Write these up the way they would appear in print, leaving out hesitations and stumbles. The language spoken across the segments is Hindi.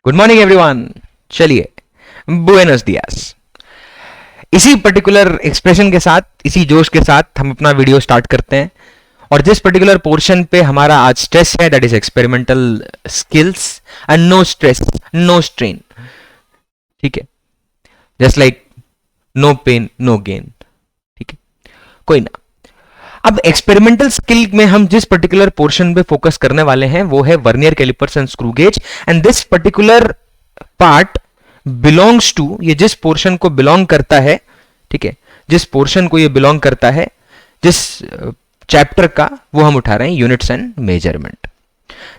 Good morning everyone. चलिए, बुएनोस दियास। इसी पर्टिकुलर एक्सप्रेशन के साथ, इसी जोश के साथ हम अपना वीडियो स्टार्ट करते हैं। और जिस पर्टिकुलर पोर्शन पे हमारा आज स्ट्रेस है, that is experimental skills and no stress no strain. ठीक है, just like no pain no gain. ठीक है, कोई ना। अब एक्सपेरिमेंटल स्किल में हम जिस पर्टिकुलर पोर्शन पे फोकस करने वाले हैं वो है vernier callipers and screw gauge. And this particular part belongs to, ये जिस पोर्शन को बिलोंग करता है, ठीक है, जिस पोर्शन को ये बिलोंग करता है, जिस चैप्टर का, वो हम उठा रहे हैं यूनिट्स एंड मेजरमेंट।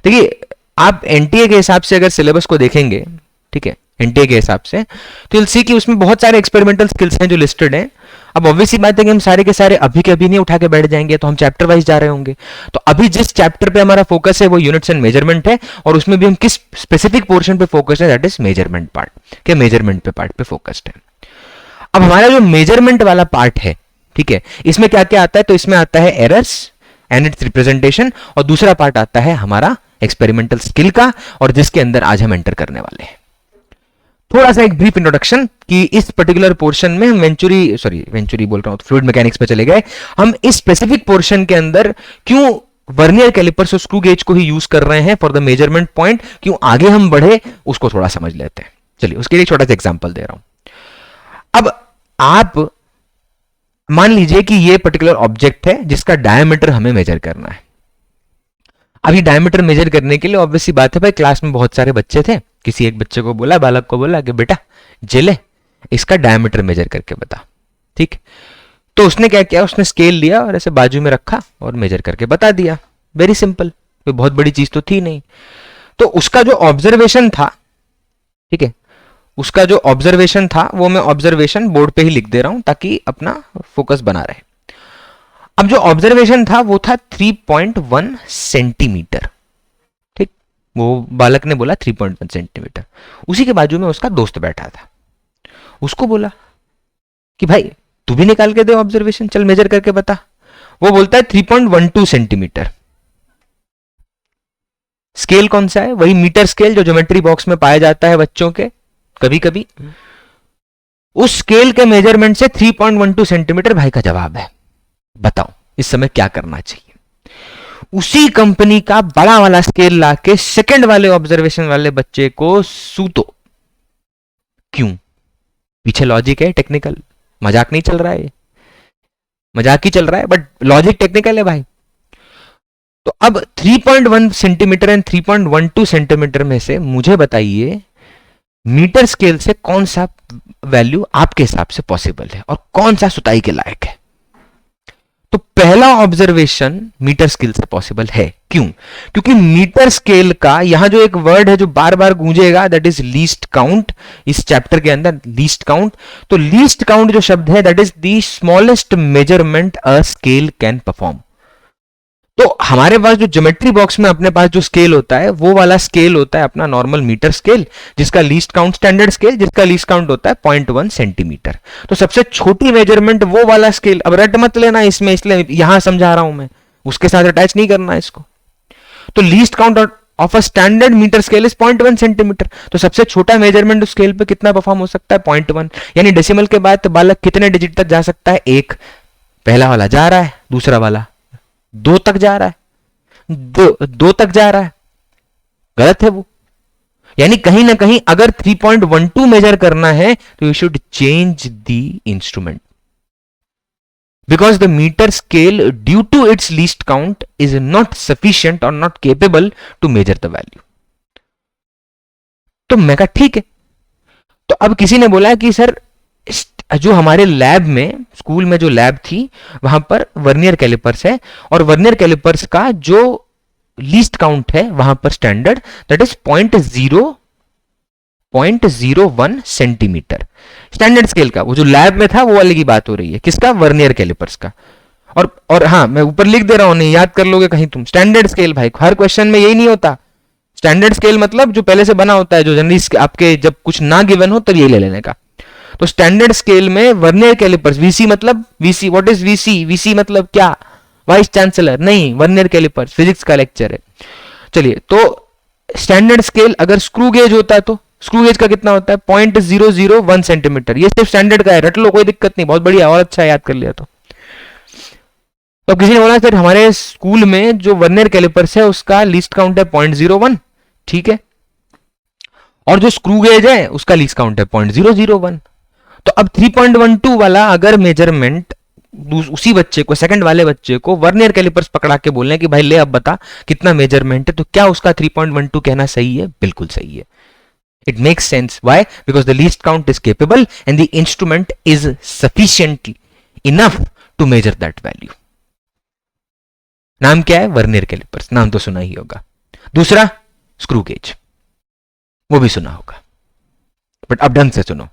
देखिए, आप एनटीए के हिसाब से अगर सिलेबस को देखेंगे, ठीक है, एनटीए के हिसाब से, तो you'll see कि उसमें बहुत सारे एक्सपेरिमेंटल स्किल्स हैं जो लिस्टेड हैं। अब ऑब्वियसली बात है कि हम सारे के सारे अभी के अभी नहीं उठा के बैठ जाएंगे, तो हम चैप्टर वाइज जा रहे होंगे। तो अभी जिस चैप्टर पे हमारा फोकस है वो यूनिट्स एंड मेजरमेंट है, और उसमें भी हम किस स्पेसिफिक पोर्शन पे फोकस है, दैट इज मेजरमेंट पार्ट के मेजरमेंट पे पार्ट पे फोकस्ड है। अब हमारा जो मेजरमेंट वाला पार्ट है, ठीक है, इसमें क्या क्या आता है? तो इसमें आता है एरर्स एंड इट्स रिप्रेजेंटेशन, और दूसरा पार्ट आता है हमारा एक्सपेरिमेंटल स्किल का, और जिसके अंदर आज हम एंटर करने वाले हैं। थोड़ा सा एक ब्रीफ इंट्रोडक्शन कि इस पर्टिकुलर पोर्शन में हम वेंचुरी बोल रहा हूं, तो फ्लूइड मैकेनिक्स पे चले गए। हम इस स्पेसिफिक पोर्शन के अंदर क्यों वर्नियर कैलिपर्स और स्क्रू गेज को ही यूज कर रहे हैं फॉर द मेजरमेंट पॉइंट, क्यों आगे हम बढ़े उसको थोड़ा समझ लेते हैं। चलिए, उसके लिए छोटा सा एग्जांपल दे रहा हूं। अब आप मान लीजिए कि ये पर्टिकुलर ऑब्जेक्ट है जिसका डायमीटर हमें मेजर करना है। अभी डायमीटर मेजर करने के लिए ऑब्वियसली बात है भाई, क्लास में बहुत सारे बच्चे थे, किसी एक बच्चे को बोला, बालक को बोला कि बेटा जेले इसका डायमीटर मेजर करके बता। ठीक, तो उसने क्या किया, उसने स्केल लिया और ऐसे बाजू में रखा और मेजर करके बता दिया। वेरी सिंपल, कोई बहुत बड़ी चीज तो थी नहीं। तो उसका जो ऑब्जर्वेशन था, ठीक है, उसका जो ऑब्जर्वेशन था वो मैं ऑब्जर्वेशन बोर्ड पे ही लिख दे रहा हूं ताकि अपना फोकस बना रहे। अब जो ऑब्जर्वेशन था वो था 3.1 सेंटीमीटर। ठीक, वो बालक ने बोला 3.1 सेंटीमीटर। उसी के बाजू में उसका दोस्त बैठा था, उसको बोला कि भाई तू भी निकाल के दे ऑब्जर्वेशन, चल मेजर करके बता। वो बोलता है 3.12 सेंटीमीटर। स्केल कौन सा है? वही मीटर स्केल जो ज्योमेट्री बॉक्स में पाया जाता है बच्चों के कभी कभी। उस स्केल के मेजरमेंट से 3.12 सेंटीमीटर भाई का जवाब है। बताओ इस समय क्या करना चाहिए? उसी कंपनी का बड़ा वाला स्केल लाके सेकंड वाले ऑब्जर्वेशन वाले बच्चे को सूतो। क्यों? पीछे लॉजिक है, टेक्निकल, मजाक नहीं चल रहा है, मजाक ही चल रहा है, बट लॉजिक टेक्निकल है भाई। तो अब 3.1 सेंटीमीटर एंड 3.12 सेंटीमीटर में से मुझे बताइए मीटर स्केल से कौन सा वैल्यू आपके हिसाब से पॉसिबल है और कौन सा सुताई के लायक है? तो पहला ऑब्जर्वेशन मीटर स्केल से पॉसिबल है। क्यों? क्योंकि मीटर स्केल का यहां जो एक वर्ड है जो बार बार गूंजेगा, दैट इज लीस्ट काउंट। इस चैप्टर के अंदर लीस्ट काउंट, तो लीस्ट काउंट जो शब्द है that is the smallest measurement a scale can perform. तो हमारे पास जो ज्योमेट्री बॉक्स में अपने पास जो स्केल होता है वो वाला स्केल होता है अपना नॉर्मल मीटर स्केल, जिसका लीस्ट काउंट स्टैंडर्ड स्केल, जिसका लीस्ट काउंट होता है 0.1 सेंटीमीटर। तो सबसे छोटी मेजरमेंट वो वाला स्केल। अब रट मत लेना इसमें, इसलिए यहां समझा रहा हूं मैं, उसके साथ अटैच नहीं करना इसको। तो least count of a standard metre scale is 0.1 centimetre. तो सबसे छोटा मेजरमेंट उस स्केल पे कितना परफॉर्म हो सकता है? 0.1। यानी डेसिमल के बाद बालक कितने डिजिट तक जा सकता है? 1। पहला वाला जा रहा है, दूसरा वाला 2 तक जा रहा है, 2 तक जा रहा है, गलत है वो। यानी कहीं ना कहीं अगर 3.12 मेजर करना है तो you should change the instrument, because the metre scale due to its least count is not sufficient और not capable to measure the value. तो मैं कहा ठीक है। तो अब किसी ने बोला कि सर जो हमारे लैब में, स्कूल में जो लैब थी वहां पर वर्नियर कैलिपर्स है, और वर्नियर कैलिपर्स का जो लीस्ट काउंट है वहां पर standard that is 0.01 centimetre. Standard scale का वो जो लैब में था वो वाले की बात हो रही है। किसका? वर्नियर कैलिपर्स का। और हाँ, मैं ऊपर लिख दे रहा हूं, नहीं याद कर लोगे कहीं तुम। स्टैंडर्ड स्केल भाई, हर क्वेश्चन में यही नहीं होता। स्टैंडर्ड स्केल मतलब जो पहले से बना होता है, जो जनरली आपके जब कुछ ना गिवन हो तब यही ले लेने का। तो स्टैंडर्ड स्केल में वर्नियर कैलिपर्स, वीसी मतलब VC, what is VC? VC मतलब क्या? वाइस चांसलर नहीं, वर्नियर कैलिपर्स फिजिक्स का लेक्चर है। चलिए, तो स्टैंडर्ड स्केल अगर स्क्रू गेज होता है तो स्क्रू गेज का कितना होता है 0.001 सेंटीमीटर। ये सिर्फ स्टैंडर्ड का है, रट लो कोई दिक्कत नहीं, बहुत बढ़िया और अच्छा याद कर लिया। तो किसी ने बोला सर हमारे स्कूल में जो वर्नियर कैलिपर्स है उसका लीस्ट काउंट है 0.01, ठीक है, और जो स्क्रू गेज है उसका लीस्ट काउंट है 0.001। तो अब 3.12 वाला अगर मेजरमेंट उसी बच्चे को, सेकंड वाले बच्चे को वर्नियर कैलिपर्स पकड़ा के बोलने कि भाई ले अब बता कितना मेजरमेंट है, तो क्या उसका 3.12 कहना सही है? बिल्कुल सही है। It makes sense. Why? Because the least count is capable and the instrument is sufficiently enough to measure that value. नाम क्या है? वर्नियर कैलिपर्स, नाम तो सुना ही होगा। दूसरा स्क्रू गेज, वो भी सुना होगा, बट अब ढंग से सुनो।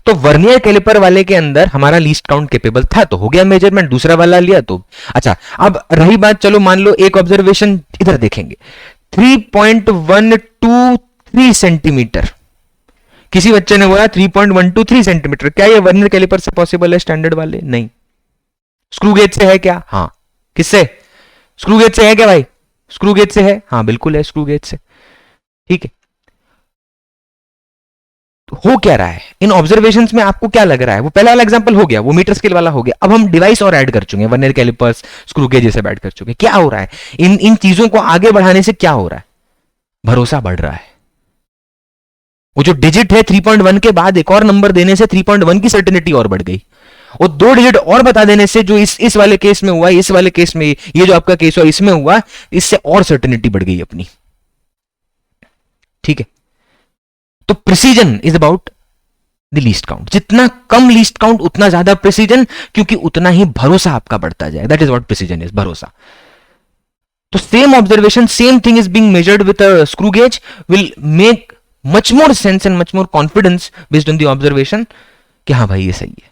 तो वर्नियर कैलिपर वाले के अंदर हमारा लीस्ट काउंट कैपेबल था तो हो गया मेजरमेंट, दूसरा वाला लिया तो अच्छा। अब रही बात, चलो मान लो एक ऑब्जर्वेशन इधर देखेंगे, 3.123 सेंटीमीटर, किसी बच्चे ने बोला 3.123 सेंटीमीटर, क्या ये वर्नियर कैलिपर से पॉसिबल है? स्टैंडर्ड वाले नहीं। स्क्रू गेज से है क्या? हाँ। किससे? स्क्रू गेज से है क्या भाई? स्क्रू गेज से है, हाँ बिल्कुल है स्क्रू गेज से, ठीक है। हो क्या रहा है इन ऑब्जर्वेशंस में? आपको क्या लग रहा है? वो पहला वाला एग्जांपल हो गया, वो मीटर स्केल वाला हो गया। अब हम डिवाइस और ऐड कर चुके हैं, वर्नियर कैलिपर्स, स्क्रू गेज जैसे ऐड कर चुके हैं। क्या हो रहा है इन चीजों को आगे बढ़ाने से? क्या हो रहा है? भरोसा बढ़ रहा है। वो जो डिजिट है 3.1 के बाद एक और नंबर देने से 3.1 की सर्टेनिटी और बढ़ गई, और 2 डिजिट और बता देने से जो इस वाले केस में हुआ, इस वाले केस में, ये जो आपका केस हुआ इसमें हुआ, इससे और सर्टेनिटी बढ़ गई अपनी, ठीक है। तो precision is about the least count. जितना कम लीस्ट काउंट उतना ज्यादा प्रिसीजन, क्योंकि उतना ही भरोसा आपका बढ़ता जाए। That is what precision is, भरोसा। तो same observation, same thing is being measured with a screw gauge will make much more sense and much more confidence based on the observation कि हाँ भाई ये सही है,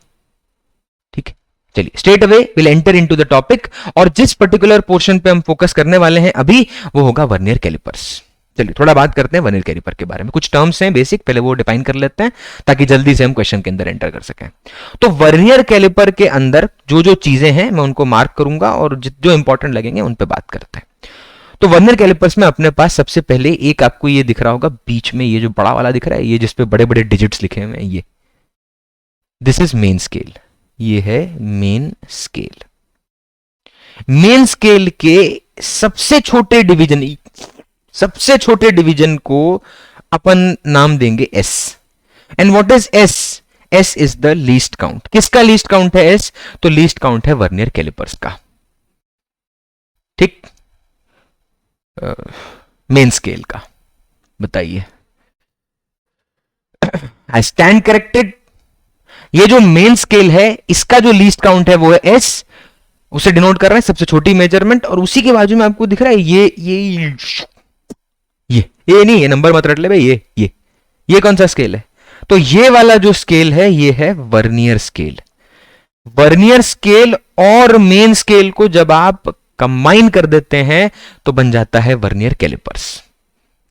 ठीक है। चलिए straight away will enter into the topic, और जिस पर्टिकुलर पोर्शन पे हम फोकस करने वाले हैं अभी वो होगा वर्नियर कैलिपर्स। चलिए थोड़ा बात करते हैं वर्नियर कैलिपर के बारे में। कुछ टर्म्स हैं बेसिक, पहले वो डिफाइन कर लेते हैं ताकि जल्दी से हम क्वेश्चन के अंदर एंटर कर सकें। तो वर्नियर कैलिपर के अंदर जो जो चीजें हैं मैं उनको मार्क करूंगा और जो इंपॉर्टेंट लगेंगे उन पे बात करते हैं। तो वर्नियर कैलिपर्स में अपने पास सबसे पहले एक आपको ये दिख रहा होगा बीच में, ये जो बड़ा वाला दिख रहा है, ये जिसपे बड़े बड़े डिजिट्स लिखे हुए हैं, ये दिस इज मेन स्केल। ये है मेन स्केल। मेन स्केल के सबसे छोटे डिवीजन को अपन नाम देंगे S. And what is S? S is the least count. किसका लीस्ट काउंट है एस? तो लीस्ट काउंट है वर्नियर कैलिपर्स का, ठीक। मेन स्केल का बताइए। I stand corrected. ये जो मेन स्केल है इसका जो लीस्ट काउंट है वो है एस, उसे डिनोट कर रहे हैं सबसे छोटी मेजरमेंट, और उसी के बाजू में आपको दिख रहा है ये नहीं, ये नंबर मत रट ले भाई, ये कौन सा स्केल है? तो ये वाला जो स्केल है ये है वर्नियर स्केल। वर्नियर स्केल और मेन स्केल को जब आप कंबाइन कर देते हैं तो बन जाता है वर्नियर कैलिपर्स।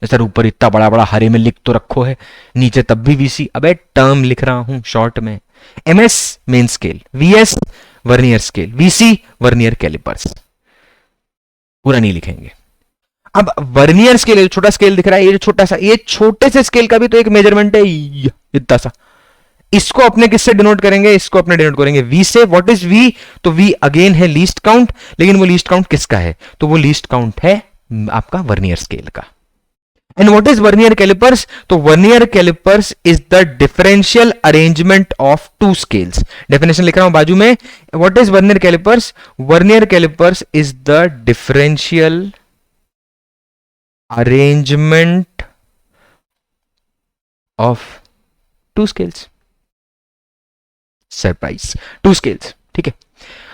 सर ऊपर इतना बड़ा बड़ा हरे में लिख तो रखो है, नीचे तब भी वीसी, अबे टर्म लिख रहा हूं शॉर्ट में। MS main scale, VS vernier scale, VC vernier callipers, पूरा नहीं लिखेंगे। अब वर्नियर स्केल, छोटा स्केल दिख रहा है, ये जो छोटा सा, ये छोटे से स्केल का भी तो एक मेजरमेंट है इतना सा। इसको अपने किससे डिनोट करेंगे? इसको अपने डिनोट करेंगे वी से। What is V? तो वी अगेन है लीस्ट काउंट, लेकिन वो लीस्ट काउंट किसका है? तो वो लीस्ट काउंट है आपका वर्नियर स्केल का। And what is vernier callipers? तो vernier callipers is the differential arrangement of two scales. Definition लिख रहा हूं बाजू में। What is vernier callipers? Vernier callipers is the differential arrangement of two scales. Surprise, two scales, ठीक है।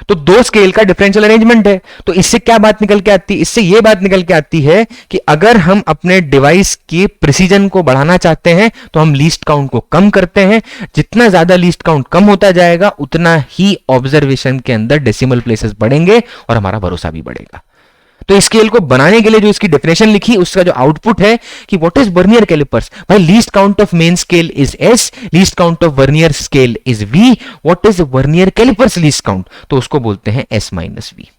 तो दो स्केल का डिफरेंशियल अरेंजमेंट है। तो इससे क्या बात निकल के आती है? इससे यह बात निकल के आती है कि अगर हम अपने डिवाइस के प्रिसीजन को बढ़ाना चाहते हैं तो हम लीस्ट काउंट को कम करते हैं। जितना ज्यादा लीस्ट काउंट कम होता जाएगा उतना ही ऑब्जर्वेशन के अंदर डेसिमल प्लेसेस बढ़ेंगे और हमारा भरोसा भी बढ़ेगा। तो इस स्केल को बनाने के लिए जो इसकी डेफिनेशन लिखी उसका जो आउटपुट है कि व्हाट इज वर्नियर कैलिपर्स? भाई least count of main scale is S, least count of vernier scale is V. What is vernier callipers least count? तो उसको बोलते हैं S minus V.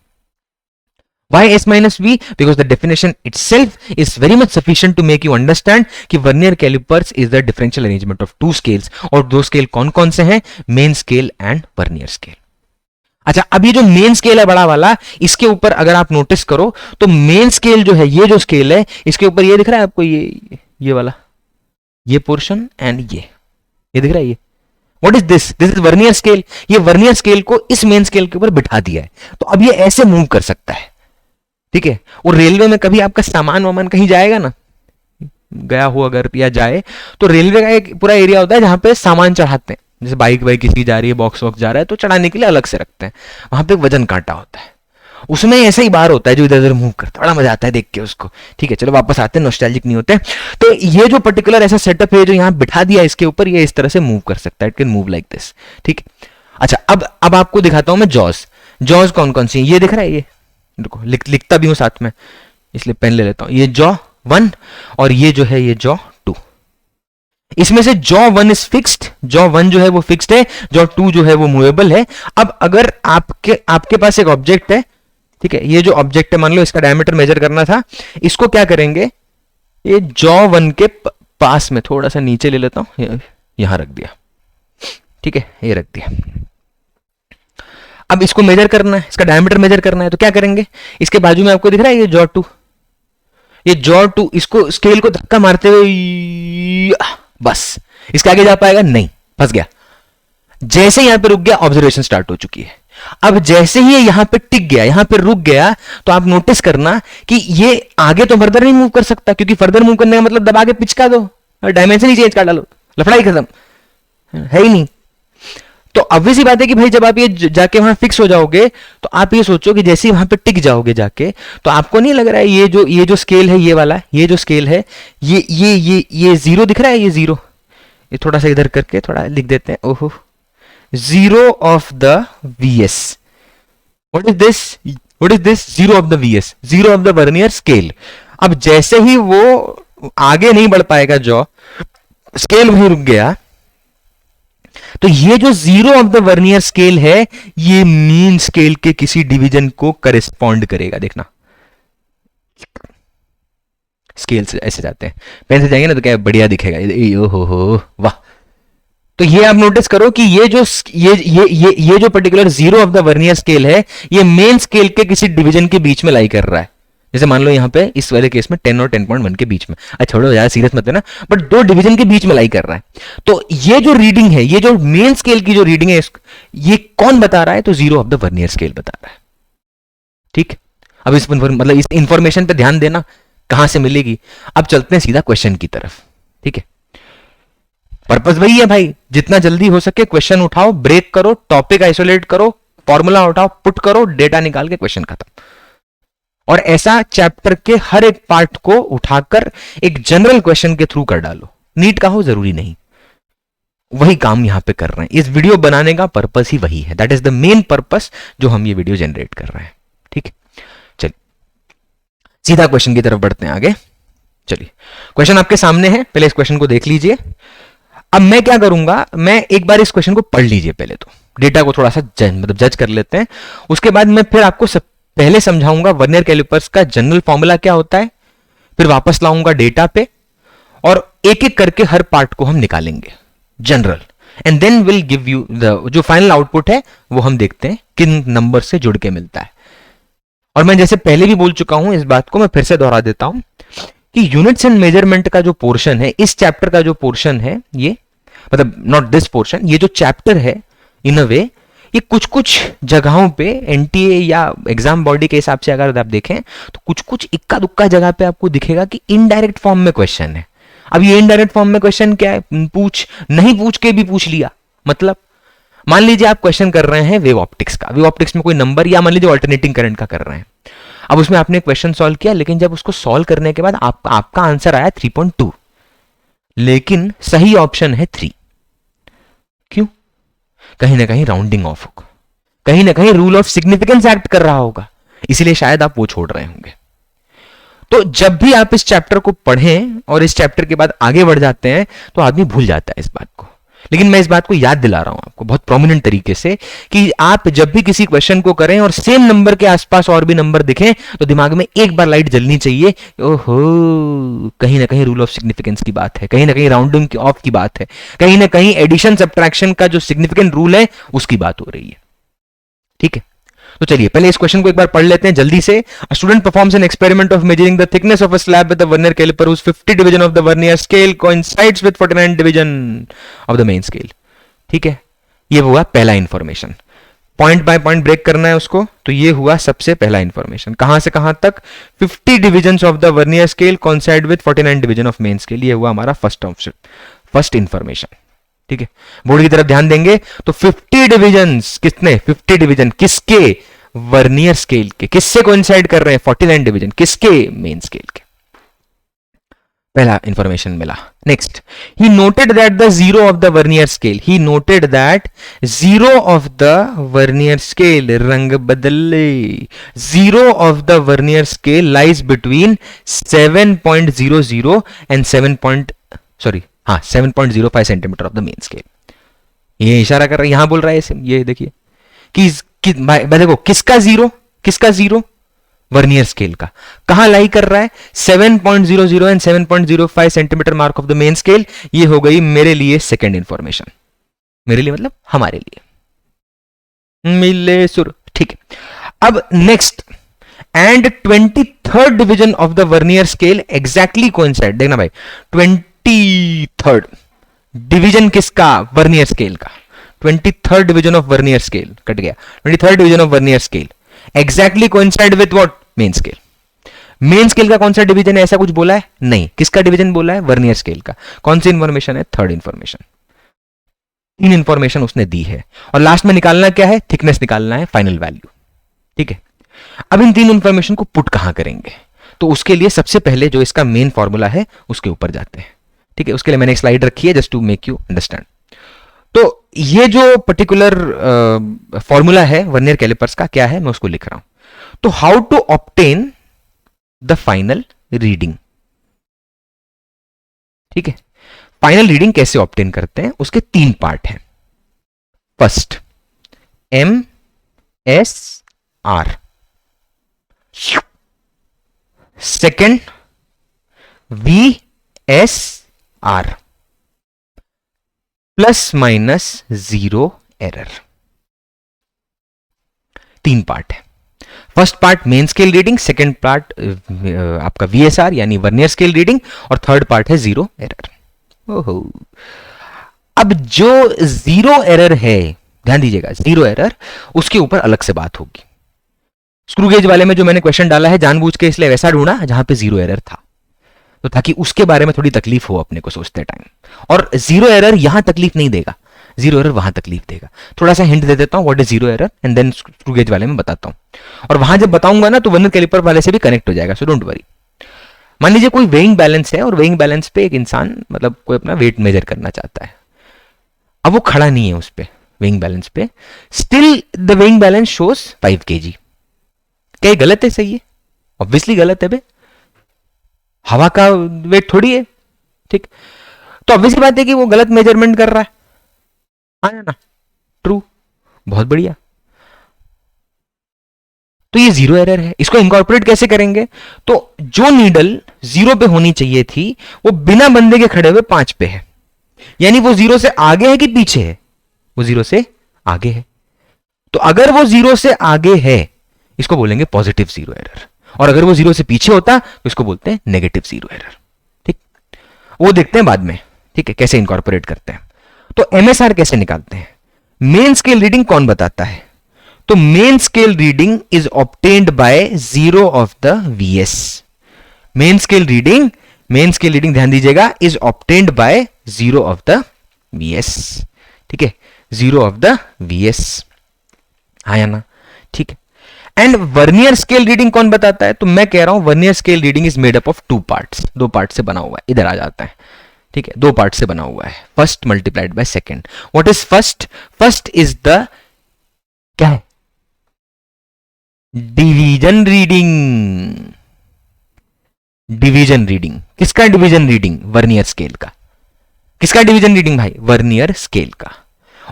Why S minus V? Because the definition itself is very much sufficient to make you understand कि vernier calipers is the differential arrangement of two scales. और दो स्केल कौन कौन से हैं? Main scale and vernier scale. अच्छा, अब ये जो मेन स्केल है बड़ा वाला, इसके ऊपर अगर आप नोटिस करो तो मेन स्केल जो है, ये जो स्केल है, इसके ऊपर ये दिख रहा है आपको, ये वाला, ये पोर्शन एंड ये दिख रहा है. ये what is this? This is vernier scale. ये वर्नियर स्केल को इस मेन स्केल के ऊपर बिठा दिया है, तो अब ये ऐसे मूव कर सकता है. ठीक है. और रेलवे में कभी आपका सामान वामान कहीं जाएगा ना, गया हो अगर या जाए, तो रेलवे का एक पूरा एरिया होता है जहां पे सामान चढ़ाते हैं. जैसे बाइक वाइक किसी जा रही है, बॉक्स वॉक्स जा रहा है, तो चढ़ाने के लिए अलग से रखते हैं. वहां पे वजन कांटा होता है, उसमें ऐसा ही बार होता है जो इधर उधर मूव करता है. बड़ा मजा आता है देख के उसको. ठीक है, चलो वापस आते हैं, नॉस्टैल्जिक नहीं होते. तो ये जो पर्टिकुलर ऐसा सेटअप है जो यहाँ बिठा दिया इसके ऊपर, ये इस तरह से मूव कर सकता है. It can move like this. ठीक. अच्छा, अब आपको दिखाता हूं मैं जॉज. जॉज कौन कौन सी है ये दिख रहा है. ये देखो, लिखता भी हूं साथ में, इसलिए पेन ले लेता हूं. ये जॉ 1 और ये जो है ये जॉ 2. इसमें से जॉ 1 इज फिक्स्ड. जॉ 1 जो है वो फिक्स्ड है, जॉ 2 जो है वो मूवेबल है. अब अगर आपके पास एक ऑब्जेक्ट है, ठीक है, ये जो ऑब्जेक्ट है मान लो इसका डायमीटर मेजर करना था, इसको क्या करेंगे, ये जॉ 1 के पास में थोड़ा सा नीचे ले लेता हूं, यहां रख दिया. ठीक है, ये रख दिया. अब इसको मेजर करना है, इसका डायमीटर मेजर करना है, तो क्या करेंगे, इसके बाजू में आपको दिख रहा है ये जॉ 2. ये जॉ 2, इसको स्केल को धक्का मारते हुए बस इसके आगे जा पाएगा नहीं, फंस गया. जैसे यहां पे रुक गया, ऑब्जर्वेशन स्टार्ट हो चुकी है. अब जैसे ही यहां पे टिक गया, यहां पे रुक गया, तो आप नोटिस करना कि ये आगे तो फर्दर नहीं मूव कर सकता, क्योंकि फर्दर मूव करने का मतलब दबा के पिचका दो, डायमेंशन ही चेंज कर डालो, लफड़ा ही खत्म, है ही नहीं. तो obvious सी बात है कि भाई जब आप ये जाके वहां फिक्स हो जाओगे, तो आप ये सोचो कि जैसे ही वहां पे टिक जाओगे जाके, तो आपको नहीं लग रहा है ये जो स्केल है, ये वाला, ये जो स्केल है, ये जीरो दिख रहा है, ये जीरो. ये थोड़ा सा इधर करके थोड़ा लिख देते हैं. ओहो, zero of the VS. What is this? What is this? Zero of the VS, zero of the vernier scale. अब जैसे ही वो आगे नहीं बढ़ पाएगा, जॉ स्केल वहीं रुक गया, तो ये जो zero of the vernier scale है, ये मीन स्केल के किसी डिवीजन को करेस्पॉन्ड करेगा. देखना, स्केल से ऐसे जाते हैं, पेन से जाएंगे ना तो क्या बढ़िया दिखेगा. हो वाह. तो ये आप नोटिस करो कि ये जो particular zero of the vernier scale है, ये मेन स्केल के किसी डिवीजन के बीच में लाई कर रहा है. जैसे मान लो यहां पे इस वाले केस में 10 और 10.1 के बीच में, अच्छा छोड़ो ज्यादा सीरियस मत लेना, बट दो डिवीजन के बीच में लाई कर रहा है. तो ये जो रीडिंग है, ये जो मेन स्केल की जो रीडिंग है, ये कौन बता रहा है? तो zero of the vernier scale बता रहा है. ठीक. अब इस मतलब इस इंफॉर्मेशन पे ध्यान देना, कहां से मिलेगी. अब चलते हैं सीधा क्वेश्चन की तरफ. ठीक है, पर्पस वही है भाई, जितना जल्दी हो सके क्वेश्चन उठाओ, ब्रेक करो, टॉपिक आइसोलेट करो, फॉर्मूला उठाओ, पुट करो, डेटा निकाल के क्वेश्चन खत्म. और ऐसा चैप्टर के हर एक पार्ट को उठाकर एक जनरल क्वेश्चन के थ्रू कर डालो. नीट का हो जरूरी नहीं, वही काम यहां पे कर रहे हैं. इस वीडियो बनाने का पर्पस ही वही है. That is the main purpose जो हम ये वीडियो जनरेट कर रहे हैं. ठीक है, चलिए सीधा क्वेश्चन की तरफ बढ़ते हैं आगे. चलिए, क्वेश्चन आपके सामने है, पहले इस क्वेश्चन को देख लीजिए. अब मैं क्या करूंगा, मैं एक बार इस क्वेश्चन को पढ़ लीजिए, पहले तो डेटा को थोड़ा सा जज कर लेते हैं. उसके बाद मैं फिर आपको पहले समझाऊंगा वर्नियर कैलिपर्स का जनरल फॉर्मूला क्या होता है, फिर वापस लाऊंगा डेटा पे, और एक एक करके हर पार्ट को हम निकालेंगे general, and then will give you the जो फाइनल आउटपुट है वो हम देखते हैं किन नंबर से जुड़ के मिलता है. और मैं जैसे पहले भी बोल चुका हूं, इस बात को मैं फिर से दोहरा देता हूं कि यूनिट्स एंड मेजरमेंट का जो पोर्शन है, इस चैप्टर का जो पोर्शन है, ये मतलब नॉट दिस पोर्शन, ये जो चैप्टर है इन अ वे, ये कुछ कुछ जगहों पे एनटीए या एग्जाम बॉडी के हिसाब से अगर आप देखें तो कुछ कुछ इक्का दुक्का जगह पे आपको दिखेगा कि इनडायरेक्ट फॉर्म में क्वेश्चन है. अब ये इनडायरेक्ट फॉर्म में क्वेश्चन क्या है, नहीं पूछ के भी पूछ लिया. मतलब मान लीजिए आप क्वेश्चन कर रहे हैं वेव ऑप्टिक्स का, वेव ऑप्टिक्स में कोई नंबर, या मान लीजिए अल्टरनेटिंग करंट का कर रहे हैं. अब उसमें आपने क्वेश्चन सॉल्व किया, लेकिन जब उसको सॉल्व करने के बाद आपका आंसर आया 3.2, लेकिन सही ऑप्शन है 3. क्यों? कहीं ना कहीं राउंडिंग ऑफ होगा, कहीं ना कहीं रूल ऑफ सिग्निफिकेंस एक्ट कर रहा होगा, इसलिए शायद आप वो छोड़ रहे होंगे. तो जब भी आप इस चैप्टर को पढ़ें और इस चैप्टर के बाद आगे बढ़ जाते हैं, तो आदमी भूल जाता है इस बात को लेकिन मैं इस बात को याद दिला रहा हूं आपको बहुत प्रोमिनेंट तरीके से कि आप जब भी किसी क्वेश्चन को करें और सेम नंबर के आसपास और भी नंबर दिखें तो दिमाग में एक बार लाइट जलनी चाहिए, ओहो कहीं ना कहीं रूल ऑफ सिग्निफिकेंस की बात है, कहीं ना कहीं राउंडिंग ऑफ की बात है, कहीं ना कहीं एडिशन सब्ट्रैक्शन का जो सिग्निफिकेंट रूल है उसकी बात हो रही है। ठीक है, तो चलिए पहले इस क्वेश्चन को एक बार पढ़ लेते हैं जल्दी से। A student performs an experiment of measuring the thickness of a slab with a vernier caliper whose 50 division of the vernier scale coincides with 49 division of the main scale। ठीक है, ये हुआ पहला information, point by point break करना है उसको, तो ये हुआ सबसे पहला इंफॉर्मेशन, कहां से कहां तक, 50 division of the vernier scale coincide with 49 division of main scale, ये हुआ हमारा फर्स्ट ऑप्शन, फर्स्ट इंफॉर्मेशन। ठीक है, बोर्ड की तरफ ध्यान देंगे तो 50 डिविजन्स, कितने 50 डिवीजन किसके, वर्नियर स्केल के, किससे कोइंसाइड कर रहे हैं, 49 डिवीजन किसके, मेन स्केल के। पहला इंफॉर्मेशन मिला। Next, he noted that the zero of the vernier scale, he noted that zero of the vernier scale, रंग बदले, zero of the vernier scale lies between 7.00 and 7.05 centimetre of the main scale. ये इशारा कर रहा है, यहां बोल रहा है ये देखिए कि देखो किसका जीरो, किसका जीरो, वर्नियर स्केल का, कहां लाई कर रहा है, 7.00 and 7.05 centimetre mark of the main scale. ये हो गई मेरे लिए सेकेंड इंफॉर्मेशन, मेरे लिए मतलब हमारे लिए मिले सुर। ठीक है, अब next, and 23rd division of the vernier scale exactly coincide, देखना भाई 23rd डिवीजन किसका, वर्नियर स्केल का, 23rd division of vernier scale, cut गया, 23rd division of vernier scale exactly coincide with what, main scale. Main scale का कौन सा डिवीजन है, ऐसा कुछ बोला है नहीं, किसका डिवीजन बोला है, वर्नियर स्केल का। कौन सी इंफॉर्मेशन है, थर्ड इंफॉर्मेशन। तीन इंफॉर्मेशन उसने दी है और लास्ट में निकालना क्या है, थिकनेस निकालना है, फाइनल वैल्यू। ठीक है, अब इन तीन इंफॉर्मेशन को पुट कहां करेंगे, तो उसके लिए सबसे पहले जो इसका मेन फॉर्मूला है उसके ऊपर जाते हैं। ठीक है, उसके लिए मैंने एक स्लाइड रखी है just to make you understand. तो ये जो पर्टिकुलर फॉर्मूला है वर्नियर कैलिपर्स का, क्या है मैं उसको लिख रहा हूं। तो how to obtain the final reading, ठीक है, फाइनल रीडिंग कैसे ऑब्टेन करते हैं, उसके तीन पार्ट हैं। First MSR, second VSR, plus minus zero error. तीन पार्ट है। First part main scale reading, second part आपका VSR यानी वर्नियर स्केल रीडिंग, और थर्ड पार्ट है जीरो एरर। ओहो, अब जो जीरो एरर है, ध्यान दीजिएगा, जीरो एरर, उसके ऊपर अलग से बात होगी। स्क्रू गेज वाले में जो मैंने क्वेश्चन डाला है जानबूझ के इसलिए वैसा ढूंढा जहां पे जीरो एरर था, तो ताकि उसके बारे में थोड़ी तकलीफ हो अपने को सोचते टाइम। और जीरो एरर यहां तकलीफ नहीं देगा, जीरो एरर वहां तकलीफ देगा। थोड़ा सा हिंट दे देता हूं, what is zero error, and then screw gauge वाले में बताता हूं। और वहां जब बताऊंगा ना तो वर्नियर कैलिपर वाले से भी कनेक्ट हो जाएगा, सो डोंट वरी। मान लीजिए कोई वेइंग बैलेंस है और वेइंग बैलेंस पे एक इंसान मतलब कोई अपना वेट मेजर करना चाहता है, अब वो खड़ा नहीं है उस पे वेइंग बैलेंस पे, still the weighing balance shows 5 kg। क्या ये गलत है, सही है? ऑब्वियसली गलत है बे, हवा का वेट थोड़ी है। ठीक, तो ऑब्वियसली बात है कि वो गलत मेजरमेंट कर रहा है, आया ना, ट्रू, बहुत बढ़िया। तो ये जीरो एरर है, इसको इंकॉर्पोरेट कैसे करेंगे, तो जो नीडल जीरो पे होनी चाहिए थी वो बिना बंदे के खड़े हुए 5 पे है, यानी वो जीरो से आगे है कि पीछे है, वो जीरो से आगे है। तो अगर वो जीरो से आगे है इसको बोलेंगे पॉजिटिव जीरो एरर, और अगर वो जीरो से पीछे होता तो इसको बोलते हैं नेगेटिव जीरो एरर। ठीक, वो देखते हैं बाद में, ठीक है, कैसे इंकॉर्पोरेट करते हैं। तो MSR कैसे निकालते हैं, मेन स्केल रीडिंग कौन बताता है, तो main scale reading is obtained by zero of the VS। Main scale reading ध्यान दीजिएगा, is obtained by zero of the VS। ठीक है, जीरो ऑफ द VS, आया ना, ठीक है। एंड वर्नियर स्केल रीडिंग कौन बताता है, तो मैं कह रहा हूं vernier scale reading is made up of 2 parts, 2 part से बना हुआ है, इधर आ जाता है। ठीक है, 2 पार्ट से बना हुआ है, first multiplied by second. What is first, first is the क्या है, डिवीजन रीडिंग। डिवीजन रीडिंग किसका, डिवीजन रीडिंग वर्नियर स्केल का। किसका डिवीजन रीडिंग भाई? वर्नियर स्केल का।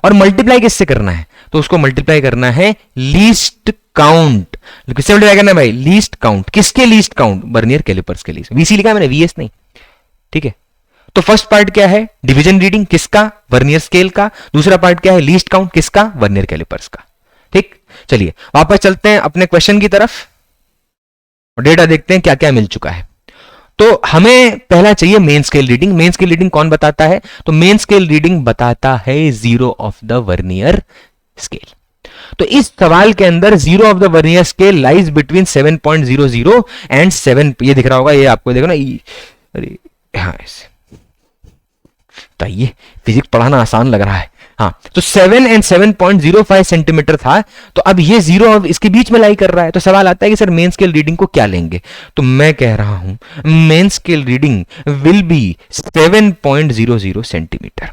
और मल्टीप्लाई किससे करना है? तो उसको मल्टीप्लाई करना है लीस्ट काउंट। किससे मल्टीप्लाई करना है भाई? Least count. किसके लीस्ट काउंट? वर्नियर कैलिपर्स के लीस्ट। वीसी लिखा है मैंने, वीएस नहीं, ठीक है। तो फर्स्ट पार्ट क्या है? डिवीजन रीडिंग किसका? वर्नियर स्केल का। दूसरा पार्ट क्या है? लीस्ट काउंट किसका? वर्नियर कैलिपर्स का। ठीक, चलिए वापस चलते हैं अपने क्वेश्चन की तरफ और डेटा देखते हैं क्या क्या मिल चुका है। तो हमें पहला चाहिए main scale reading. Main scale reading कौन बताता है? तो मेन स्केल रीडिंग बताता है zero of the vernier scale. तो इस सवाल के अंदर zero of the vernier scale lies between 7.00 and 7। ये दिख रहा होगा, ये आपको देखो ना, अरे हाँ ऐसे, तो ये फिजिक्स पढ़ाना आसान लग रहा है। हाँ, तो 7 एंड 7.05 सेंटीमीटर था, तो अब ये जीरो अब इसके बीच में लाई कर रहा है। तो सवाल आता है कि सर मेन स्केल रीडिंग को क्या लेंगे? तो मैं कह रहा हूं main scale reading will be 7.00 centimetre.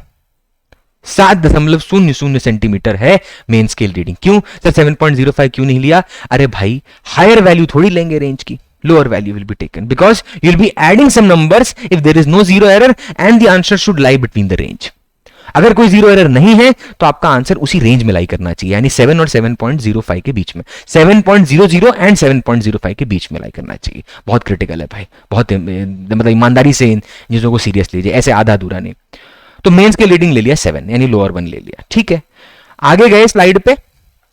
7.00 centimetre है मेन स्केल रीडिंग। क्यों सर 7.05 क्यों नहीं लिया? अरे भाई हायर वैल्यू थोड़ी लेंगे रेंज की, lower value will be taken because you'll be adding some numbers if there is no zero error and the answer should lie between the range. अगर कोई जीरो एरर नहीं है तो आपका आंसर उसी रेंज में लाई करना चाहिए, यानी 7 और 7.05 के बीच में, 7.00 एंड 7.05 के बीच में लाई करना चाहिए। बहुत क्रिटिकल है भाई, बहुत मतलब ईमानदारी से इन चीजों को सीरियस लीजिए, ऐसे आधा अधूरा नहीं। तो मेंस के रीडिंग ले लिया 7, यानी लोअर वन ले लिया, ठीक है। आगे गए स्लाइड पे,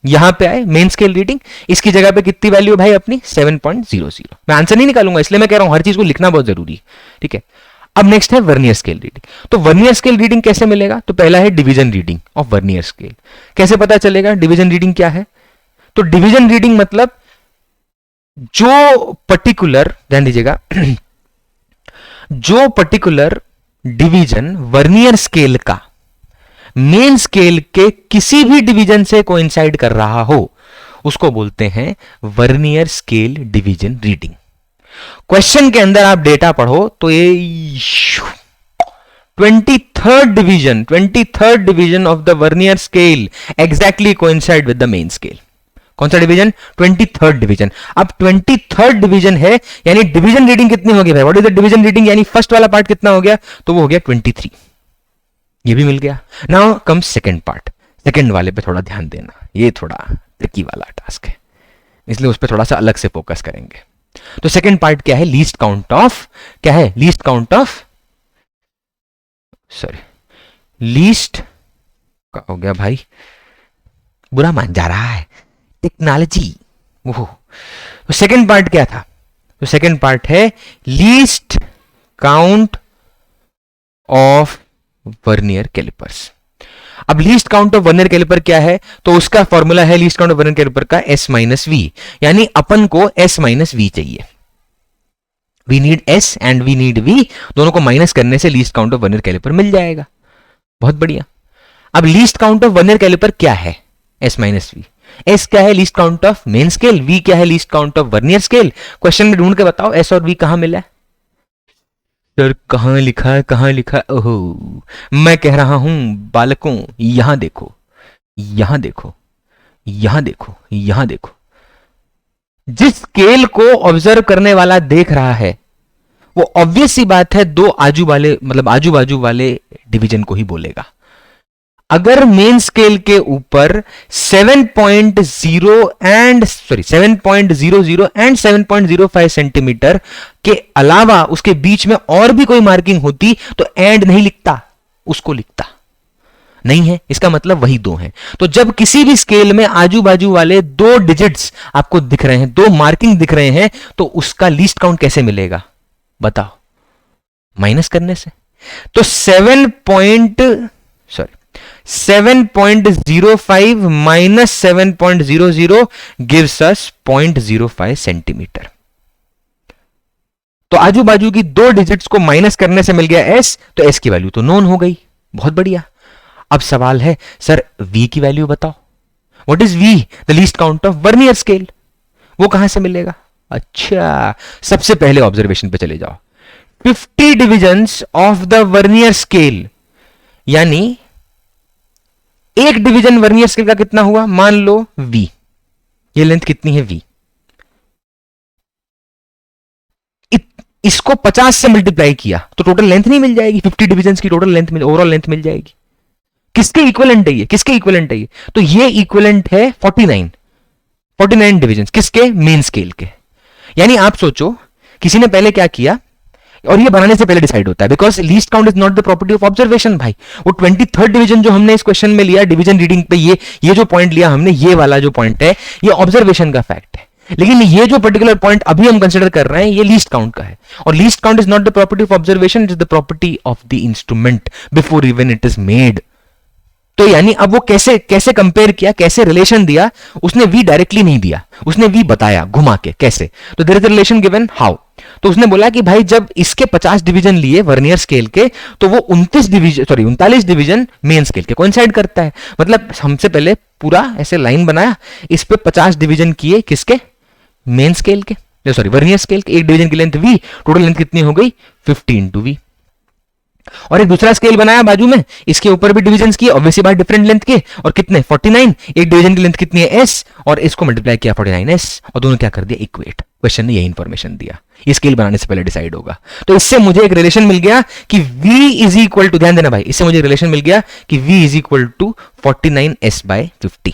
यहां पे आए मेन स्केल रीडिंग, इसकी जगह पे कितनी वैल्यू भाई अपनी? 7.00। मैं आंसर नहीं निकालूंगा, इसलिए मैं कह रहा हूं हर चीज को लिखना बहुत जरूरी है, ठीक है। अब नेक्स्ट है वर्नियर स्केल रीडिंग। तो वर्नियर स्केल रीडिंग कैसे मिलेगा? तो पहला है division reading of vernier scale. कैसे पता चलेगा डिवीजन रीडिंग क्या है? तो डिवीजन रीडिंग मतलब जो पर्टिकुलर, ध्यान दीजिएगा, जो पर्टिकुलर डिवीजन वर्नियर स्केल का मेन स्केल के किसी भी डिवीजन से कोइंसाइड कर रहा हो उसको बोलते हैं vernier scale division reading. Question के अंदर आप डेटा पढ़ो तो ये 23rd division of the vernier scale exactly coincide with the main scale. कौन सा डिवीजन? 23rd division. अब 23rd डिवीजन है, यानी डिवीजन रीडिंग कितनी होगी भाई? What is the division reading? यानी फर्स्ट वाला पार्ट कितना हो गया? तो वो हो गया 23। ये भी मिल गया। Now come second part. Second वाले पे थोड़ा ध्यान देना, ये थोड़ा ट्रिकी वाला टास्क है, इसलिए उस पर थोड़ा सा अलग से फोकस करेंगे। तो सेकंड पार्ट क्या है? लीस्ट काउंट ऑफ, क्या है? Least count of, sorry, least का हो गया भाई, बुरा मान जा रहा है, टेक्नोलॉजी। ओहो, तो सेकंड पार्ट क्या था? तो सेकंड पार्ट है least count of vernier callipers. अब least count of vernier calliper क्या है? तो उसका फॉर्मूला है least count of vernier calliper का S माइनस वी, यानी अपन को S माइनस वी चाहिए। वी नीड S and we need V, दोनों को माइनस करने से least count of vernier calliper मिल जाएगा। बहुत बढ़िया। अब least count of vernier calliper क्या है? S minus V. S क्या है? Least count of main scale. V क्या है? Least count of vernier scale. Question में ढूंढ के बताओ S और V कहां मिला है? सर कहां लिखा है, कहां लिखा है? ओहो, मैं कह रहा हूं बालकों, यहां देखो, यहां देखो, यहां देखो, यहां देखो। जिस स्केल को ऑब्जर्व करने वाला देख रहा है वो ऑब्वियस सी बात है दो आजू वाले, मतलब आजू बाजू वाले डिवीजन को ही बोलेगा। अगर मेन स्केल के ऊपर 7.00 एंड 7.05 सेंटीमीटर के अलावा उसके बीच में और भी कोई मार्किंग होती तो एंड नहीं लिखता, उसको लिखता नहीं है, इसका मतलब वही दो हैं। तो जब किसी भी स्केल में आजू बाजू वाले दो डिजिट्स आपको दिख रहे हैं, दो मार्किंग दिख रहे हैं, तो उसका लीस्ट काउंट कैसे मिलेगा बताओ? माइनस करने से। तो 7.05 minus 7.00 gives us 0.05 सेंटीमीटर। तो आजू बाजू की दो डिजिट्स को माइनस करने से मिल गया S, तो S की वैल्यू तो नोन हो गई। बहुत बढ़िया। अब सवाल है सर V की वैल्यू बताओ। What is V? The least count of vernier scale. वो कहां से मिलेगा? अच्छा, सबसे पहले ऑब्जर्वेशन पे चले जाओ। 50 divisions of the vernier scale, यानी एक डिवीजन वर्नियर स्केल का कितना हुआ? मान लो V। ये लेंथ कितनी है V? इसको 50 से मल्टीप्लाई किया तो टोटल लेंथ नहीं मिल जाएगी, 50 डिविजन्स की टोटल लेंथ, ओवरऑल लेंथ मिल जाएगी। किसके इक्विवेलेंट है ये, किसके इक्विवेलेंट है ये, तो ये इक्विवेलेंट है 49 डिविजन्स, किसके, मेन स्केल के। यानी आप सोचो किसी ने पहले क्या किया, और ये बनाने से पहले डिसाइड होता है, because least count is not the property of observation भाई। वो 23rd डिवीजन जो हमने इस क्वेश्चन में लिया डिवीजन रीडिंग पे, ये जो पॉइंट लिया हमने, ये वाला जो पॉइंट है ये ऑब्जर्वेशन का फैक्ट है, लेकिन ये जो पर्टिकुलर पॉइंट अभी हम कंसिडर कर रहे हैं ये लीस्ट काउंट का है, और least count is not the property of observation, it is the property of the instrument before even it is made. तो यानी अब वो कैसे कैसे कंपेयर किया, कैसे रिलेशन दिया, उसने वी डायरेक्टली नहीं दिया, उसने वी बताया घुमा के कैसे। तो there is a relation given how, तो उसने बोला कि भाई जब इसके 50 डिवीजन लिए वर्नियर स्केल के, तो वो 39 डिवीजन मेन स्केल के कोइंसाइड करता है। मतलब हमसे पहले पूरा ऐसे लाइन बनाया, इस पे 50 डिवीजन किए, किसके, मेन स्केल के, वर्नियर स्केल के। एक डिवीजन की लेंथ वी, टोटल लेंथ कितनी हो गई, 50 इंटू वी। और एक दूसरा स्केल बनाया बाजू में, इसके ऊपर भी डिवीजन किए, ऑब्वियसली बात डिफरेंट लेंथ के, और कितने, 49। एक डिवीजन की लेंथ कितनी है, एस, और इसको मल्टीप्लाई किया 49s, और दोनों क्या कर दिया, इक्वेट। क्वेश्चन ने यही इंफॉर्मेशन दिया, ये स्केल बनाने से पहले डिसाइड होगा। तो इससे मुझे एक रिलेशन मिल गया कि v इज इक्वल टू, ध्यान देना भाई, इससे मुझे रिलेशन मिल गया कि v is equal to 49s/50।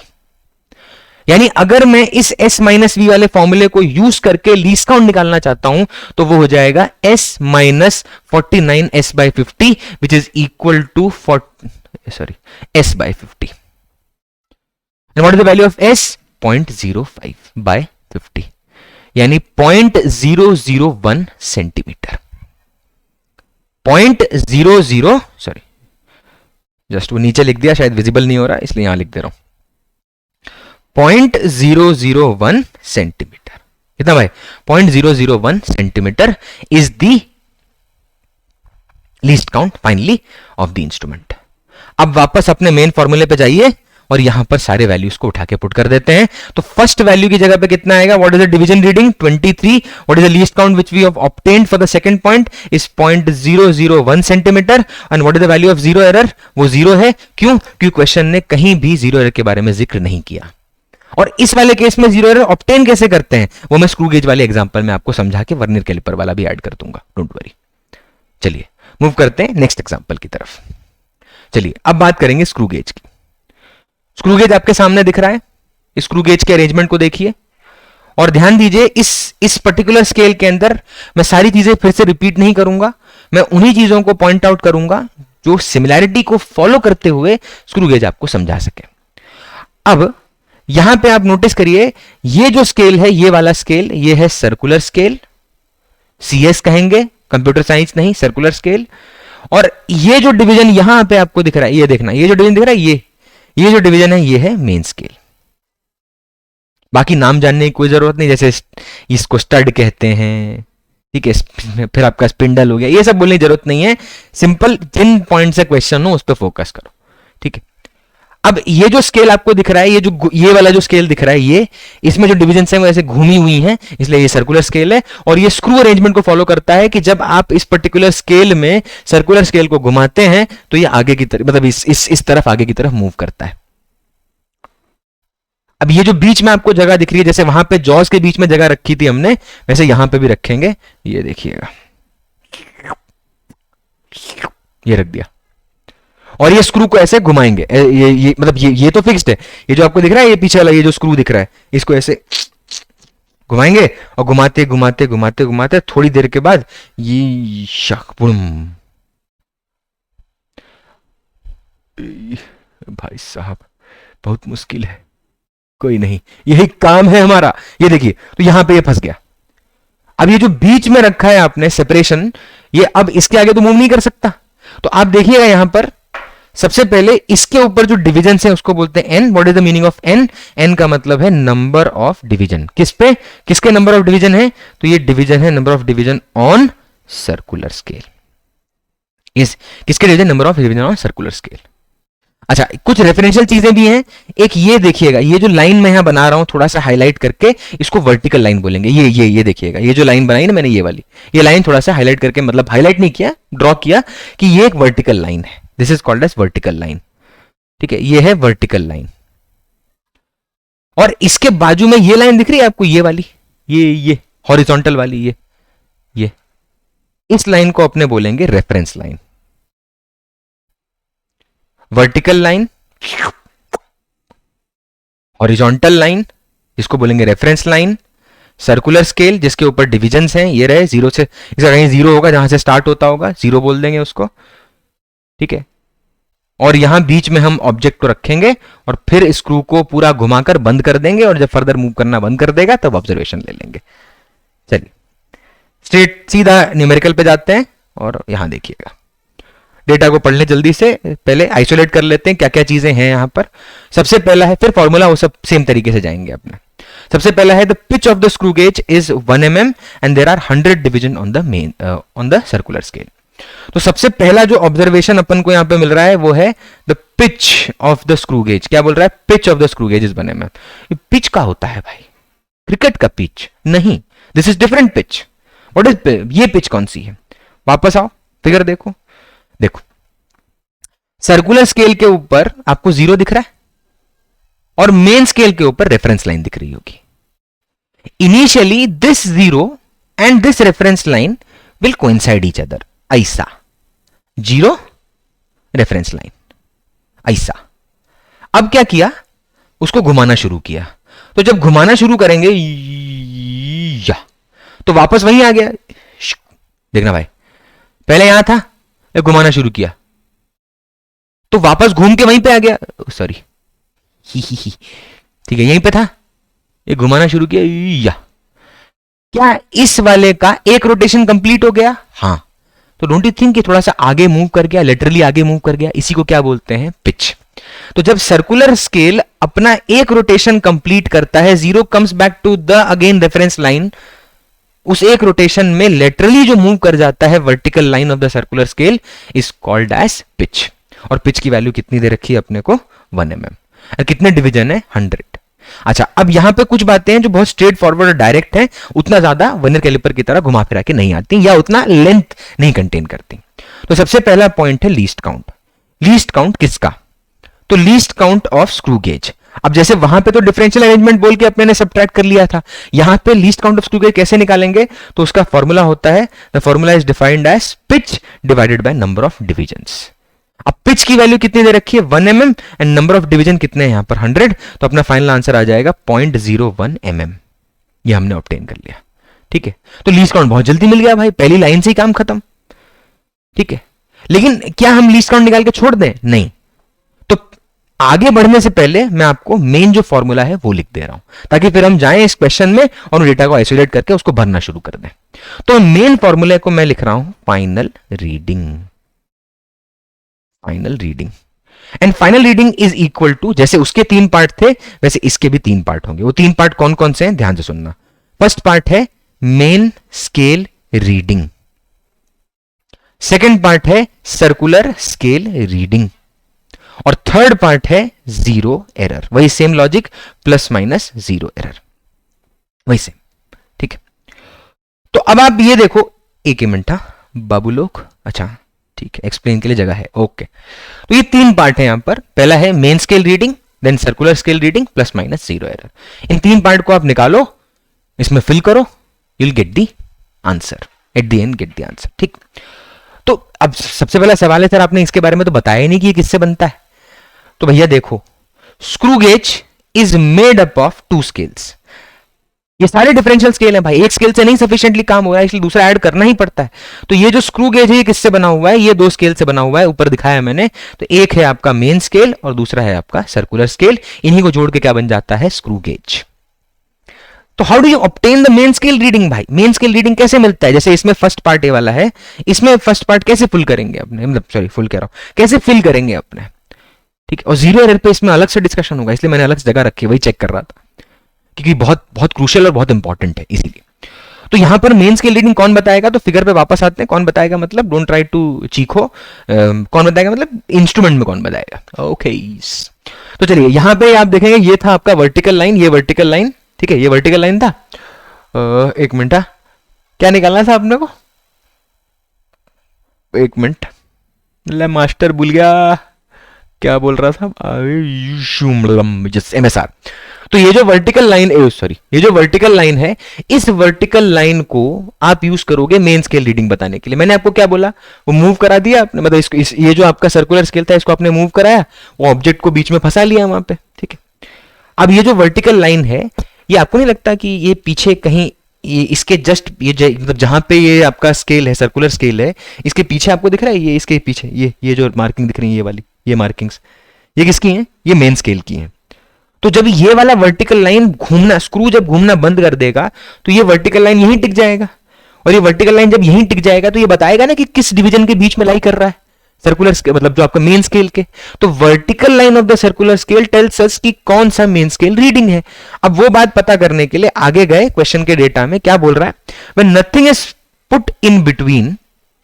यानी अगर मैं इस s माइनस वी वाले फॉर्मूले को यूज करके लीस्ट काउंट निकालना चाहता हूं, तो वो हो जाएगा s minus 49s/50 which is equal to s/50। And what is the value of s, 0.05/50, यानी 0.001 सेंटीमीटर। 0.00 सॉरी, जस्ट वो नीचे लिख दिया, शायद विजिबल नहीं हो रहा इसलिए यहां लिख दे रहा हूं, 0.001 सेंटीमीटर। कितना भाई, 0.001 centimetre is the least count finally of the instrument. अब वापस अपने मेन फॉर्मूले पे जाइए और यहां पर सारे वैल्यूज को उठा के पुट कर देते हैं। तो फर्स्ट वैल्यू की जगह पे कितना आएगा, what is the division reading, 23। What is the least count which we have obtained for the second point is 0.001 centimetre. And what is the value of zero error, वो जीरो है। क्यों, क्योंकि क्वेश्चन ने कहीं भी जीरो एरर के बारे में जिक्र नहीं किया। और इस वाले केस में जीरो एरर ऑब्टेन कैसे करते हैं, वो मैं स्क्रू गेज वाले एग्जांपल में आपको समझा के वर्नियर कैलिपर वाला भी ऐड कर दूंगा, डोंट वरी। चलिए मूव करते हैं नेक्स्ट एग्जांपल की तरफ। चलिए अब बात करेंगे स्क्रू गेज की। स्क्रू गेज आपके सामने दिख रहा है, स्क्रू गेज के अरेंजमेंट को देखिए और ध्यान दीजिए। इस पर्टिकुलर स्केल के अंदर मैं सारी चीजें फिर से रिपीट नहीं करूंगा, मैं उन्हीं चीजों को पॉइंट आउट करूंगा जो सिमिलैरिटी को फॉलो करते हुए स्क्रू गेज आपको समझा सके। अब यहां पे आप नोटिस करिए, ये जो स्केल है, ये वाला स्केल, ये है सर्कुलर स्केल, CS कहेंगे, कंप्यूटर साइंस नहीं, सर्कुलर स्केल। और ये जो डिवीजन यहां पे आपको दिख रहा है, ये देखना, ये जो डिवीजन दिख रहा है, ये जो डिवीजन है, ये है मेन स्केल। बाकी नाम जानने की कोई जरूरत नहीं, जैसे इसको स्टड कहते हैं, ठीक है, फिर आपका स्पिंडल हो गया, ये सब बोलने की जरूरत नहीं है। सिंपल जिन पॉइंट से क्वेश्चन हो उस पर फोकस करो, ठीक है। अब ये जो स्केल आपको दिख रहा है, ये वाला जो स्केल दिख रहा है, ये इसमें जो डिवीजन है वो ऐसे घूमी हुई हैं, इसलिए ये सर्कुलर स्केल है। और ये स्क्रू अरेंजमेंट को फॉलो करता है कि जब आप इस पर्टिकुलर स्केल में सर्कुलर स्केल को घुमाते हैं तो ये आगे की तरफ, मतलब इस तरफ आगे की तरफ मूव करता है। अब ये जो बीच में आपको जगह दिख रही है, जैसे वहां पे जॉज के बीच में जगह रखी थी हमने, वैसे यहां पे भी रखेंगे। ये देखिएगा, ये रख दिया और ये स्क्रू को ऐसे घुमाएंगे। ये मतलब ये तो फिक्स्ड है, ये जो आपको दिख रहा है, ये पीछे वाला ये जो स्क्रू दिख रहा है, इसको ऐसे घुमाएंगे और घुमाते घुमाते घुमाते घुमाते थोड़ी देर के बाद ये शकपुरम, भाई साहब बहुत मुश्किल है, कोई नहीं, यही काम है हमारा। ये देखिए, तो यहां पे ये फंस गया। अब ये जो बीच में रखा है आपने सेपरेशन, ये अब इसके आगे तो मूव नहीं कर सकता। तो आप देखिएगा यहां पर सबसे पहले इसके ऊपर जो डिवीजन है उसको बोलते हैं n। What is the meaning of n? n का मतलब है नंबर ऑफ डिवीजन। किस पे, किसके नंबर ऑफ डिवीजन है, तो ये डिवीजन है number of division on circular scale. इस किसके division, number of division on circular scale. अच्छा, कुछ रेफरेंशियल चीजें भी हैं। एक ये देखिएगा, ये जो लाइन मैं यहां बना रहा हूं थोड़ा सा हाईलाइट करके, इसको वर्टिकल लाइन बोलेंगे। ये देखिएगा, ये जो लाइन बनाई ना मैंने, ये वाली, ये लाइन थोड़ा सा हाईलाइट करके, मतलब हाईलाइट नहीं किया, ड्रॉ किया कि ये एक वर्टिकल लाइन है। This is called as vertical line, ठीक है, ये है वर्टिकल लाइन। और इसके बाजू में ये लाइन दिख रही है आपको, ये वाली, ये हॉरिजॉन्टल वाली, ये इस लाइन को अपने बोलेंगे reference line. Vertical line, horizontal line इसको बोलेंगे रेफरेंस लाइन, सर्कुलर स्केल जिसके ऊपर डिविजन्स हैं, ये रहे जीरो से, इसका कहीं जीरो होगा जहां से स्टार्ट होता होगा, जीरो बोल देंगे उसको, ठीक है। और यहां बीच में हम ऑब्जेक्ट को रखेंगे और फिर स्क्रू को पूरा घुमाकर बंद कर देंगे, और जब फर्दर मूव करना बंद कर देगा तब ऑब्जर्वेशन ले लेंगे। चलिए स्ट्रेट सीधा न्यूमेरिकल पे जाते हैं और यहां देखिएगा, डेटा को पढ़ लें जल्दी से, पहले आइसोलेट कर लेते हैं क्या क्या चीजें हैं यहां पर। सबसे पहला है, फिर फॉर्मूला वो सब सेम तरीके से जाएंगे अपने। सबसे पहला है the pitch of the screw gauge is 1 mm and there are 100 division on the circular scale. तो सबसे पहला जो ऑब्जर्वेशन अपन को यहां पे मिल रहा है वो है the pitch of the screw gauge. क्या बोल रहा है? Pitch of the screw gauge is 1 mm। ये पिच का होता है भाई, क्रिकेट का पिच नहीं, this is different pitch. What is, ये पिच कौन सी है? वापस आओ, फिगर देखो, देखो सर्कुलर स्केल के ऊपर आपको जीरो दिख रहा है और मेन स्केल के ऊपर रेफरेंस लाइन दिख रही होगी। Initially this zero and this reference line will coincide each other, ऐसा जीरो रेफरेंस लाइन ऐसा। अब क्या किया, उसको घुमाना शुरू किया, तो जब घुमाना शुरू करेंगे या तो वापस वहीं आ गया। देखना भाई, पहले यहां था, घुमाना शुरू किया तो वापस घूम के वहीं पे आ गया, सॉरी ठीक है, यहीं पे था, ये घुमाना शुरू किया या। क्या इस वाले का एक रोटेशन कंप्लीट हो गया? हाँ, तो डोंट यू थिंक कि थोड़ा सा आगे मूव कर गया, लिटरली आगे मूव कर गया, इसी को क्या बोलते हैं? पिच। तो जब सर्कुलर स्केल अपना एक रोटेशन कंप्लीट करता है, zero comes back to the again reference line, उस एक रोटेशन में लेटरली जो मूव कर जाता है vertical line of the circular scale is called as pitch. और पिच की वैल्यू कितनी दे रखी है अपने को? 1 mm। और कितने डिवीजन है? 100। अच्छा, अब यहां पे कुछ बातें हैं जो बहुत स्ट्रेट फॉरवर्ड और डायरेक्ट हैं, उतना ज्यादा वर्नियर कैलिपर की तरह घुमा फिरा के नहीं आती या उतना लेंथ नहीं कंटेन करती। तो सबसे पहला पॉइंट है लीस्ट काउंट। लीस्ट काउंट किसका? तो least count of screw gauge. अब जैसे वहां पे तो डिफरेंशियल अरेंजमेंट बोल के अपने ने सब्ट्रैक्ट कर लिया था, यहां पे least count of screw gauge कैसे निकालेंगे? तो उसका फॉर्मूला होता है, the formula is defined as pitch divided by number of divisions. अब पिच की वैल्यू कितनी दे रखी है? 1 mm and number of division कितने हैं यहां पर? 100। तो अपना फाइनल आंसर आ जाएगा 0.01 mm। ये हमने ऑब्टेन कर लिया, ठीक है। तो लीस्ट काउंट बहुत जल्दी मिल गया भाई, पहली लाइन से ही काम खत्म, ठीक है। लेकिन क्या हम लीस्ट काउंट निकाल के छोड़ दें? नहीं। तो आगे बढ़ने से पहले मैं आपको मेन जो फॉर्मूला है वो लिख दे रहा हूं, ताकि फिर हम जाएं इस क्वेश्चन में और डेटा को आइसोलेट करके उसको भरना शुरू कर दें। तो मेन फॉर्मूले को मैं लिख रहा हूं final reading. Final reading and final reading is equal to, जैसे उसके 3 पार्ट थे वैसे इसके भी 3 पार्ट होंगे। वो 3 पार्ट कौन कौन से हैं ध्यान से सुनना। फर्स्ट पार्ट है main scale reading, second part है सर्कुलर स्केल रीडिंग, और थर्ड पार्ट है जीरो एरर। वही same logic, plus minus zero error, वही सेम, ठीक है। तो अब आप ये देखो, एक मिनट था बाबू लोग, अच्छा ठीक है, एक्सप्लेन के लिए जगह है, ओके। तो ये 3 पार्ट है यहां पर, पहला है main scale reading, then circular scale reading, plus minus zero error. इन 3 पार्ट को आप निकालो, इसमें फिल करो, you will get the answer, at the end get the answer, ठीक। तो अब सबसे पहला सवाल है, सर आपने इसके बारे में तो बताया ही नहीं कि ये किससे बनता है। तो भैया देखो, screw gauge is made up of 2 scales. ये सारे डिफरेंशियल स्केल हैं भाई, एक स्केल से नहीं सफिशिएंटली काम हो रहा है, इसलिए दूसरा ऐड करना ही पड़ता है। तो ये जो स्क्रू गेज है ये किससे बना हुआ है? ये 2 स्केल से बना हुआ है, ऊपर दिखाया है मैंने। तो एक है आपका मेन स्केल और दूसरा है आपका सर्कुलर स्केल, इन्हीं को जोड़ के क्या बन जाता है? Screw gauge. तो how do you obtain the main scale reading भाई? मेन स्केल रीडिंग कैसे मिलता है? जैसे इसमें फर्स्ट पार्ट ए वाला है, इसमें फर्स्ट पार्ट कैसे फुल करेंगे अपने, मतलब सॉरी फुल कह रहा हूं, कैसे फिल करेंगे अपने, ठीक है। और जीरो एरर पे इसमें अलग से डिस्कशन होगा, इसलिए मैंने अलग से जगह रखी, वही चेक कर रहा था, क्योंकि बहुत बहुत क्रूशियल और बहुत इंपॉर्टेंट है इसीलिए। तो यहां पर मेन स्केल रीडिंग कौन बताएगा? तो फिगर पे वापस आते हैं, कौन बताएगा मतलब, डोंट ट्राई टू चीखो, कौन बताएगा मतलब इंस्ट्रूमेंट में कौन बताएगा, ओके। तो चलिए यहां पे आप देखेंगे, ये था आपका वर्टिकल लाइन, ये वर्टिकल लाइन, ठीक है, ये वर्टिकल लाइन था। एक मिनट, क्या निकालना था आपने को? एक मिनट, मास्टर भूल गया, क्या बोल रहा था, MSR। तो ये जो वर्टिकल लाइन है, सॉरी, ये जो वर्टिकल लाइन है, इस वर्टिकल लाइन को आप यूज करोगे मेन स्केल रीडिंग बताने के लिए। मैंने आपको क्या बोला, वो मूव करा दिया आपने, मतलब इसको ये जो आपका सर्कुलर स्केल था इसको आपने मूव कराया, वो ऑब्जेक्ट को बीच में फंसा लिया वहां पे, ठीक है। अब ये जो वर्टिकल लाइन है, ये आपको नहीं लगता कि ये पीछे कहीं, ये इसके जस्ट ये मतलब जहां पे ये आपका स्केल है, सर्कुलर स्केल है, इसके पीछे आपको दिख रहा है, ये इसके पीछे ये जो मार्किंग दिख रही है, ये वाली, ये मार्किंग्स, ये किसकी हैं, ये मेन स्केल की हैं। तो जब ये वाला वर्टिकल लाइन घूमना, स्क्रू जब घूमना बंद कर देगा तो ये वर्टिकल लाइन यहीं टिक जाएगा, और ये वर्टिकल लाइन जब यहीं टिक जाएगा तो ये बताएगा ना कि किस डिवीजन के बीच में लाई कर रहा है, सर्कुलर स्केल मतलब जो आपका मेन स्केल के। तो vertical line of the circular scale tells us कि कौन सा मेन स्केल रीडिंग है। अब वो बात पता करने के लिए आगे गए, क्वेश्चन के डेटा में क्या बोल रहा है, when nothing is put in between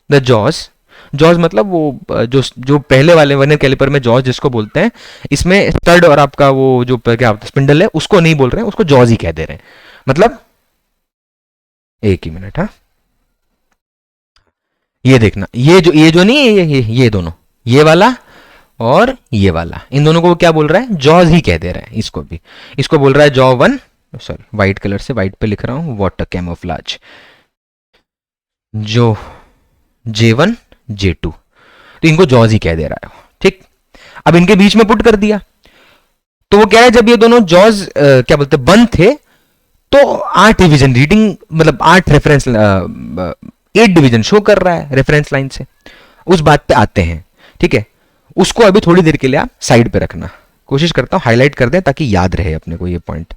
the jaws, jaws मतलब वो जो पहले वाले वर्नियर कैलिपर में जॉज जिसको बोलते हैं, इसमें स्टड और आपका वो जो क्या स्पिंडल है उसको नहीं बोल रहे हैं, उसको जॉज ही कह दे रहे हैं। मतलब एक ही मिनट, हाँ, ये देखना, ये जो नहीं है, ये दोनों, ये वाला और ये वाला, इन दोनों को क्या बोल रहा है, जॉज ही कह दे रहा है। इसको भी, इसको बोल रहा है जॉ 1, सॉरी व्हाइट कलर से व्हाइट पे लिख रहा हूं, वाटर कैमोफ्लाज, जो J1 J2, तो इनको जॉज ही कह दे रहा है, ठीक। अब इनके बीच में पुट कर दिया, तो वो कह रहा है जब ये दोनों जॉज क्या बोलते बंद थे तो 8 डिवीजन रीडिंग, मतलब 8 रेफरेंस, 8 डिवीजन शो कर रहा है रेफरेंस लाइन से। उस बात पे आते हैं, ठीक है। उसको अभी थोड़ी देर के लिए आप साइड पे रखना, कोशिश करता हूं हाईलाइट कर दें ताकि याद रहे अपने को ये पॉइंट।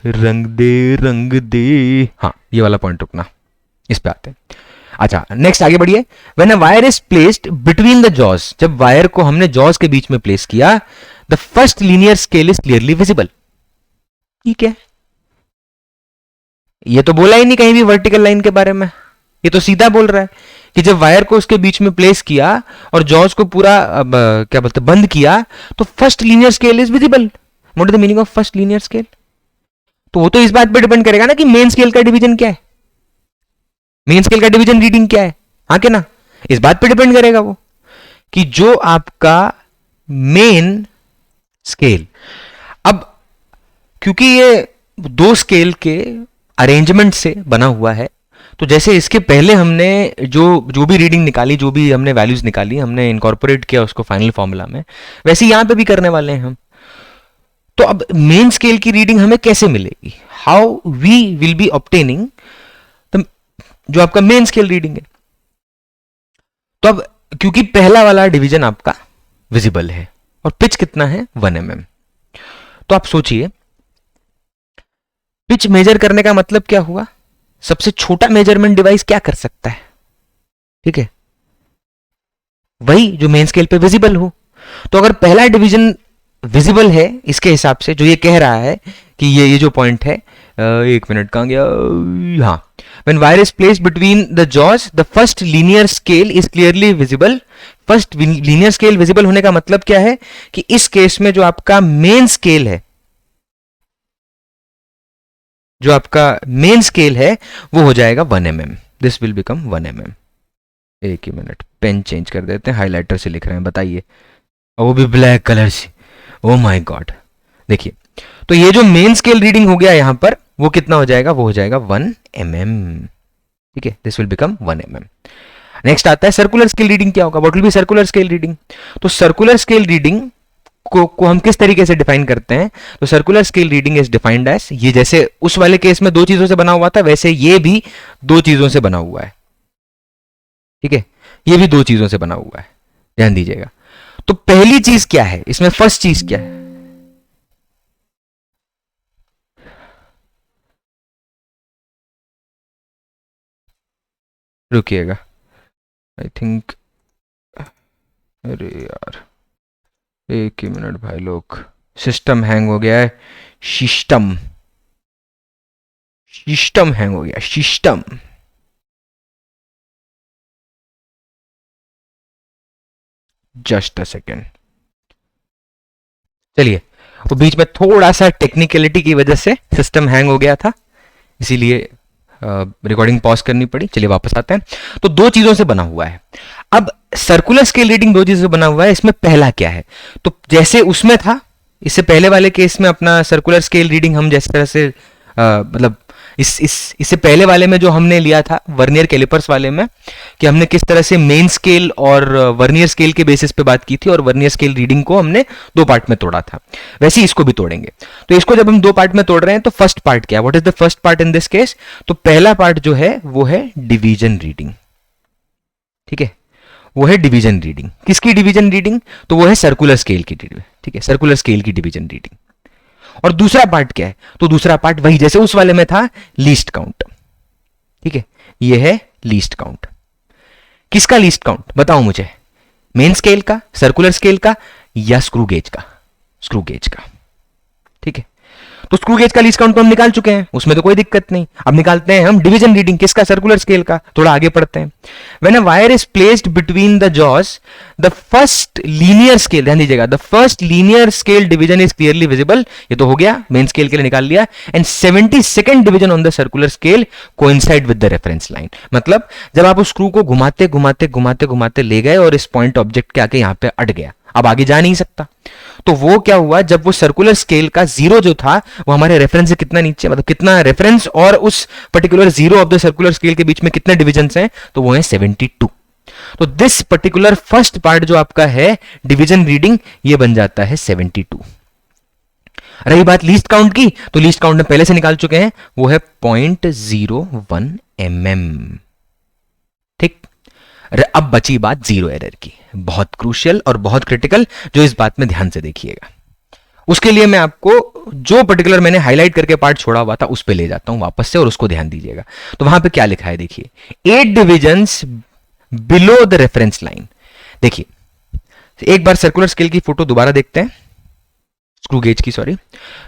रंग दे, हाँ ये वाला पॉइंट रुकना, इस पे आते हैं। अच्छा नेक्स्ट आगे बढ़िए। When a wire is placed between the jaws, जब वायर को हमने जॉज के बीच में प्लेस किया, the first linear scale is clearly visible. ठीक है, ये तो बोला ही नहीं कहीं भी वर्टिकल लाइन के बारे में, ये तो सीधा बोल रहा है कि जब वायर को उसके बीच में प्लेस किया और जॉज को पूरा क्या बोलते बंद किया, तो first linear scale is visible. What is the meaning of first linear scale? तो वो तो इस बात पे डिपेंड करेगा ना कि मेन स्केल का डिवीजन क्या है, मेन स्केल का डिवीजन रीडिंग क्या है, हाँ के ना, इस बात पे डिपेंड करेगा वो कि जो आपका मेन स्केल। अब क्योंकि ये दो स्केल के अरेंजमेंट से बना हुआ है, तो जैसे इसके पहले हमने जो भी रीडिंग निकाली, जो भी हमने वैल्यूज निकाली, हमने इनकॉर्पोरेट किया उसको फाइनल फॉर्मूला में, वैसे यहां पे भी करने वाले हैं हम। तो अब मेन स्केल की रीडिंग हमें कैसे मिलेगी, how we will be obtaining जो आपका मेन स्केल रीडिंग है। तो अब क्योंकि पहला वाला डिवीजन आपका विजिबल है और पिच कितना है 1 mm, तो आप सोचिए पिच मेजर करने का मतलब क्या हुआ, सबसे छोटा मेजरमेंट डिवाइस क्या कर सकता है, ठीक है, वही जो मेन स्केल पे विजिबल हो। तो अगर पहला डिवीजन विजिबल है इसके हिसाब से, जो ये कह रहा है कि ये जो पॉइंट है, एक मिनट कहां गया, हाँ, when wire is placed between the jaws the first linear scale is clearly visible। First linear scale visible होने का मतलब क्या है कि इस केस में जो आपका मेन स्केल है, जो आपका मेन स्केल है वो हो जाएगा 1 mm, this will become 1 mm। एक ही मिनट, पेन चेंज कर देते हैं, हाइलाइटर से लिख रहे हैं, बताइए, और वो भी ब्लैक कलर से, ओ माय गॉड। देखिए, तो ये जो मेन स्केल रीडिंग हो गया यहां पर, वो कितना हो जाएगा, वो हो जाएगा 1 mm, ठीक है, this will become 1 mm। Next आता है सर्कुलर स्केल रीडिंग क्या होगा, what will be circular scale reading. तो सर्कुलर स्केल रीडिंग को हम किस तरीके से डिफाइन करते हैं, तो circular scale reading is defined as, ये जैसे उस वाले केस में 2 चीजों से बना हुआ था, वैसे ये भी 2 चीजों से बना हुआ है, ठीक है, ये भी 2 चीजों से बना हुआ है, ध्यान दीजिएगा। तो पहली चीज क्या है इसमें, फर्स्ट चीज क्या है, रुकिएगा, आई थिंक, अरे यार एक ही मिनट भाई लोग, सिस्टम हैंग हो गया है, सिस्टम हैंग हो गया, सिस्टम, जस्ट अ सेकेंड। चलिए, वो बीच में थोड़ा सा टेक्निकलिटी की वजह से सिस्टम हैंग हो गया था, इसीलिए रिकॉर्डिंग पॉज करनी पड़ी, चलिए वापस आते हैं। तो दो चीजों से बना हुआ है। अब सर्कुलर स्केल रीडिंग दो चीजों से बना हुआ है, इसमें पहला क्या है, तो जैसे उसमें था, इससे पहले वाले केस में अपना सर्कुलर स्केल रीडिंग हम जिस तरह से मतलब इससे पहले वाले में जो हमने लिया था वर्नियर कैलिपर्स वाले में, कि हमने किस तरह से मेन स्केल और वर्नियर स्केल के बेसिस पे बात की थी और वर्नियर स्केल रीडिंग को हमने दो पार्ट में तोड़ा था, वैसे ही इसको भी तोड़ेंगे। तो इसको जब हम दो पार्ट में तोड़ रहे हैं तो फर्स्ट पार्ट क्या है, what is the first part in this case, तो पहला पार्ट जो है वो है डिवीजन रीडिंग। ठीक है, वो है डिवीजन रीडिंग। किसकी डिवीजन रीडिंग, तो वो है सर्कुलर स्केल की रीडिंग। ठीक है, सर्कुलर स्केल की डिवीजन रीडिंग। और दूसरा पार्ट क्या है, तो दूसरा पार्ट वही जैसे उस वाले में था, लीस्ट काउंट। ठीक है, ये है लीस्ट काउंट। किसका लीस्ट काउंट बताओ मुझे, मेन स्केल का, सर्कुलर स्केल का, या स्क्रू गेज का? स्क्रू गेज का। ठीक है, तो स्क्रू गेज का लीस्ट काउंट तो हम निकाल चुके हैं, उसमें तो कोई दिक्कत नहीं। अब निकालते हैं हम डिवीजन रीडिंग, किसका, सर्कुलर स्केल का। थोड़ा आगे पढ़ते हैं। When a wire is placed between the jaws, the first linear scale, ध्यान दीजिएगा, the first linear scale division is clearly visible. ये तो हो गया, मेन स्केल के लिए निकाल लिया। And 72nd division on the circular scale coincide with the reference line. मतलब जब आप उस स्क्रू को घुमाते घुमाते घुमाते घुमाते ले गए और इस पॉइंट ऑब्जेक्ट के आके यहां पे अट गया, अब आगे जा नहीं सकता, तो वो क्या हुआ, जब वो सर्कुलर स्केल का जीरो जो था वो हमारे रेफरेंस से कितना नीचे, मतलब कितना रेफरेंस और उस particular zero of the circular scale के बीच में कितने डिविजन्स हैं, तो वो है 72। तो दिस पर्टिकुलर फर्स्ट पार्ट जो आपका है डिवीजन रीडिंग, ये बन जाता है 72। रही बात लीस्ट काउंट की, तो लीस्ट काउंट में पहले से निकाल चुके हैं, वो है 0.01 mm। ठीक, अब बची बात जीरो एरर की, बहुत क्रूशियल और बहुत क्रिटिकल, जो इस बात में ध्यान से देखिएगा। उसके लिए मैं आपको जो पर्टिकुलर मैंने हाईलाइट करके पार्ट छोड़ा हुआ था उस पे ले जाता हूं वापस से, और उसको ध्यान दीजिएगा। तो वहां पे क्या लिखा है देखिए, 8 divisions below the reference line. देखिए एक बार सर्कुलर स्केल की फोटो दोबारा देखते हैं, स्क्रू गेज की, सॉरी,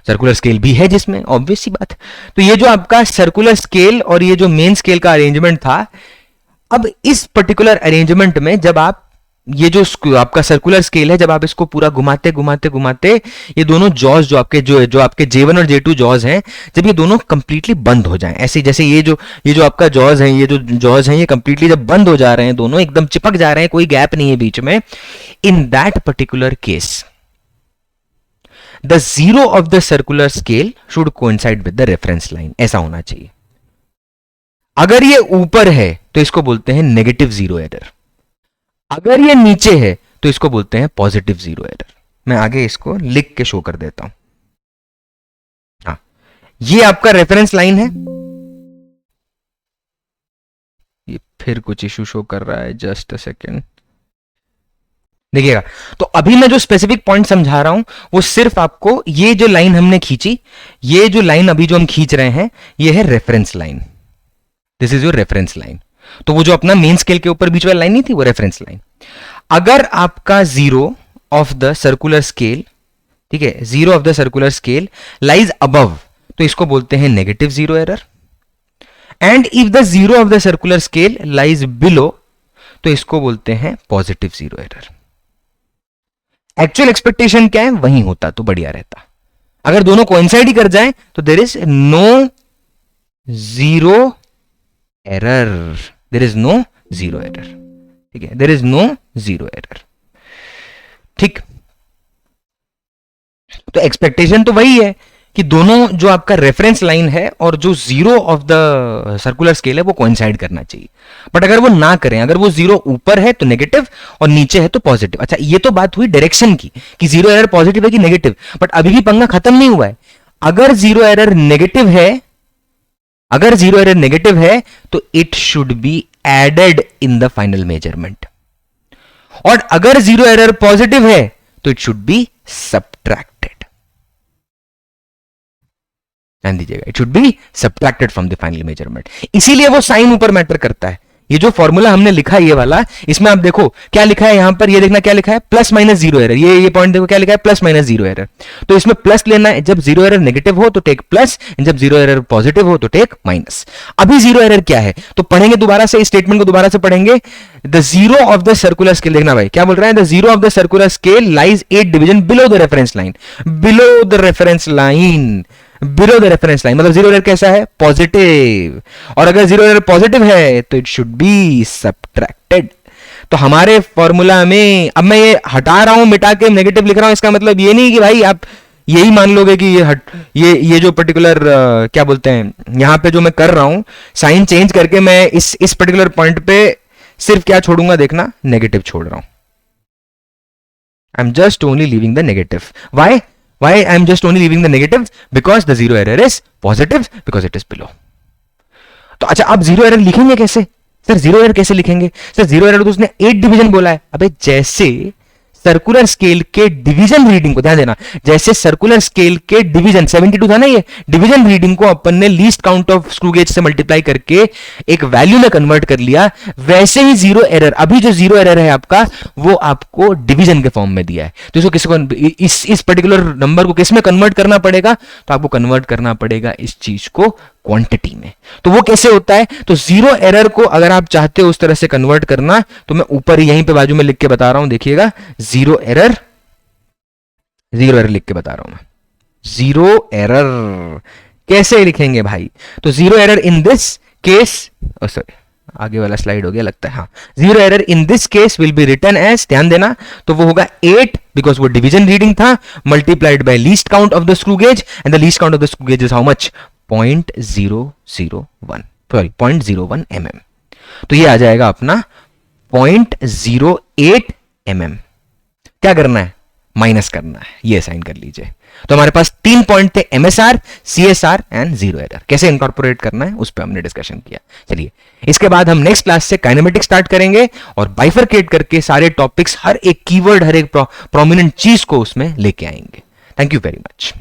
सर्कुलर स्केल भी है जिसमें, ऑब्वियस सी बात। तो ये जो आपका सर्कुलर स्केल और ये जो मेन स्केल का अरेंजमेंट था, अब इस पर्टिकुलर अरेंजमेंट में जब आप ये जो आपका सर्कुलर स्केल है, जब आप इसको पूरा घुमाते घुमाते घुमाते, ये दोनों जॉज जो आपके J1 और J2 जॉज हैं, जब ये दोनों कंप्लीटली बंद हो जाएं, ऐसे जैसे ये जो आपका जॉज है, ये जो जॉज हैं, ये कंप्लीटली जब बंद हो जा रहे हैं, दोनों एकदम चिपक जा रहे हैं, कोई गैप नहीं है बीच में, in that particular case the zero of the circular scale should coincide with the reference line. ऐसा होना चाहिए। अगर ये ऊपर है तो इसको बोलते हैं नेगेटिव जीरो एरर, अगर ये नीचे है तो इसको बोलते हैं पॉजिटिव जीरो एरर। मैं आगे इसको लिख के शो कर देता हूं। हाँ, ये आपका रेफरेंस लाइन है, ये फिर कुछ इशू शो कर रहा है, जस्ट अ सेकेंड, देखिएगा। तो अभी मैं जो स्पेसिफिक पॉइंट समझा रहा हूं वो सिर्फ आपको, ये जो लाइन हमने खींची, ये जो लाइन अभी जो हम खींच रहे हैं, ये है reference line, this is your reference line. तो वो जो अपना मेन स्केल के ऊपर बीच वाली लाइन नहीं थी, वो रेफरेंस लाइन। अगर आपका zero of the circular scale, ठीक है, zero of the circular scale lies above, तो इसको बोलते हैं negative zero error. And if the zero of the circular scale lies below, तो इसको बोलते हैं positive zero error. Actual expectation क्या है, वही होता तो बढ़िया रहता। अगर दोनों कोइंसाइड ही कर जाएं तो there is no zero error, there is no zero error. ठीक है, there is no zero error. ठीक, तो एक्सपेक्टेशन तो वही है कि दोनों जो आपका रेफरेंस लाइन है और जो zero of the circular scale है वो कोइंसाइड करना चाहिए। बट अगर वो ना करें, अगर वो जीरो ऊपर है तो नेगेटिव और नीचे है तो पॉजिटिव। अच्छा, ये तो बात हुई डायरेक्शन की कि जीरो एरर पॉजिटिव है कि नेगेटिव, बट अभी भी पंगा खत्म नहीं हुआ है। अगर जीरो एरर नेगेटिव है, अगर जीरो एरर नेगेटिव है तो it should be added in the final measurement, और अगर जीरो एरर पॉजिटिव है तो इट शुड बी सबट्रैक्टेड। ध्यान दीजिएगा, it should be subtracted from the final measurement. इसीलिए वो साइन ऊपर मैटर करता है। ये जो फॉर्मूला हमने लिखा है ये वाला, इसमें आप देखो क्या लिखा है यहां पर, ये देखना क्या लिखा है, प्लस माइनस जीरो एरर। ये पॉइंट देखो क्या लिखा है, प्लस माइनस जीरो एरर। तो इसमें प्लस लेना है, जब जीरो एरर नेगेटिव हो तो टेक प्लस, जब जीरो एरर पॉजिटिव हो तो टेक माइनस। अभी जीरो एरर क्या है तो पढ़ेंगे दोबारा से, इस स्टेटमेंट को दोबारा से पढ़ेंगे। The zero of the circular scale, देखना भाई क्या बोल रहा है, the zero of the circular scale lies 8 division below the reference line, below the reference line. Below the reference line, मतलब जीरो एरर कैसा है, पॉजिटिव, और अगर जीरो एरर पॉजिटिव है तो इट शुड बी सब्ट्रैक्टेड। तो हमारे फॉर्मूला में अब मैं ये हटा रहा हूं, मिटा के नेगेटिव लिख रहा हूं, इसका मतलब ये नहीं कि भाई आप यही मान लोगे कि ये जो पर्टिकुलर क्या बोलते हैं, यहां पे जो मैं कर रहा हूं साइन चेंज करके मैं इस पर्टिकुलर पॉइंट पे सिर्फ क्या छोड़ूंगा, देखना, नेगेटिव छोड़ रहा हूं। I am just only leaving the negative. Why I am just only leaving the negative? Because the zero error is positive, because it is below. तो अच्छा, आप जीरो एरर लिखेंगे कैसे सर? जीरो एरर कैसे लिखेंगे सर? जीरो एरर तो उसने 8 डिवीजन बोला है। अबे जैसे सर्कुलर स्केल के डिवीजन रीडिंग को, ध्यान देना, जैसे सर्कुलर स्केल के डिवीजन 72 था ना, ये डिवीजन रीडिंग को अपन ने least count of screw gauge से मल्टीप्लाई करके एक वैल्यू में कन्वर्ट कर लिया, वैसे ही जीरो एरर, अभी जो जीरो एरर है आपका, वो आपको डिवीजन के फॉर्म में दिया है। तो इसको किसी को इस पर्टिकुलर नंबर को किस में कन्वर्ट करना पड़ेगा? तो आपको कन्वर्ट करना पड़ेगा इस चीज को क्वांटिटी में। तो वो कैसे होता है? तो जीरो एरर को अगर आप चाहते हो उस तरह से कन्वर्ट करना, तो मैं ऊपर यहीं पे बाजू में लिख के बता रहा हूं, देखिएगा, जीरो एरर लिख के बता रहा हूं मैं। जीरो एरर कैसे लिखेंगे भाई? तो zero error in this case, sorry आगे वाला स्लाइड हो गया लगता है, हाँ, zero error in this case will be written as, ध्यान देना, तो वो होगा 8 बिकॉज वो डिवीजन रीडिंग था, multiplied by least count of the screw gauge, and the least count of the screw gauge is how much? 0.001, sorry 0.01 mm। तो ये आ जाएगा अपना 0.08 mm। क्या करना है? माइनस करना है, ये साइन कर लीजिए। तो हमारे पास 3 पॉइंट थे, MSR, CSR and zero error. कैसे इंकॉर्पोरेट करना है उस पर हमने डिस्कशन किया। चलिए, इसके बाद हम नेक्स्ट क्लास से काइनेमेटिक स्टार्ट करेंगे और बाइफरकेट करके सारे टॉपिक्स, हर एक कीवर्ड, हर एक प्रोमिनेंट चीज को उसमें लेके आएंगे। Thank you very much.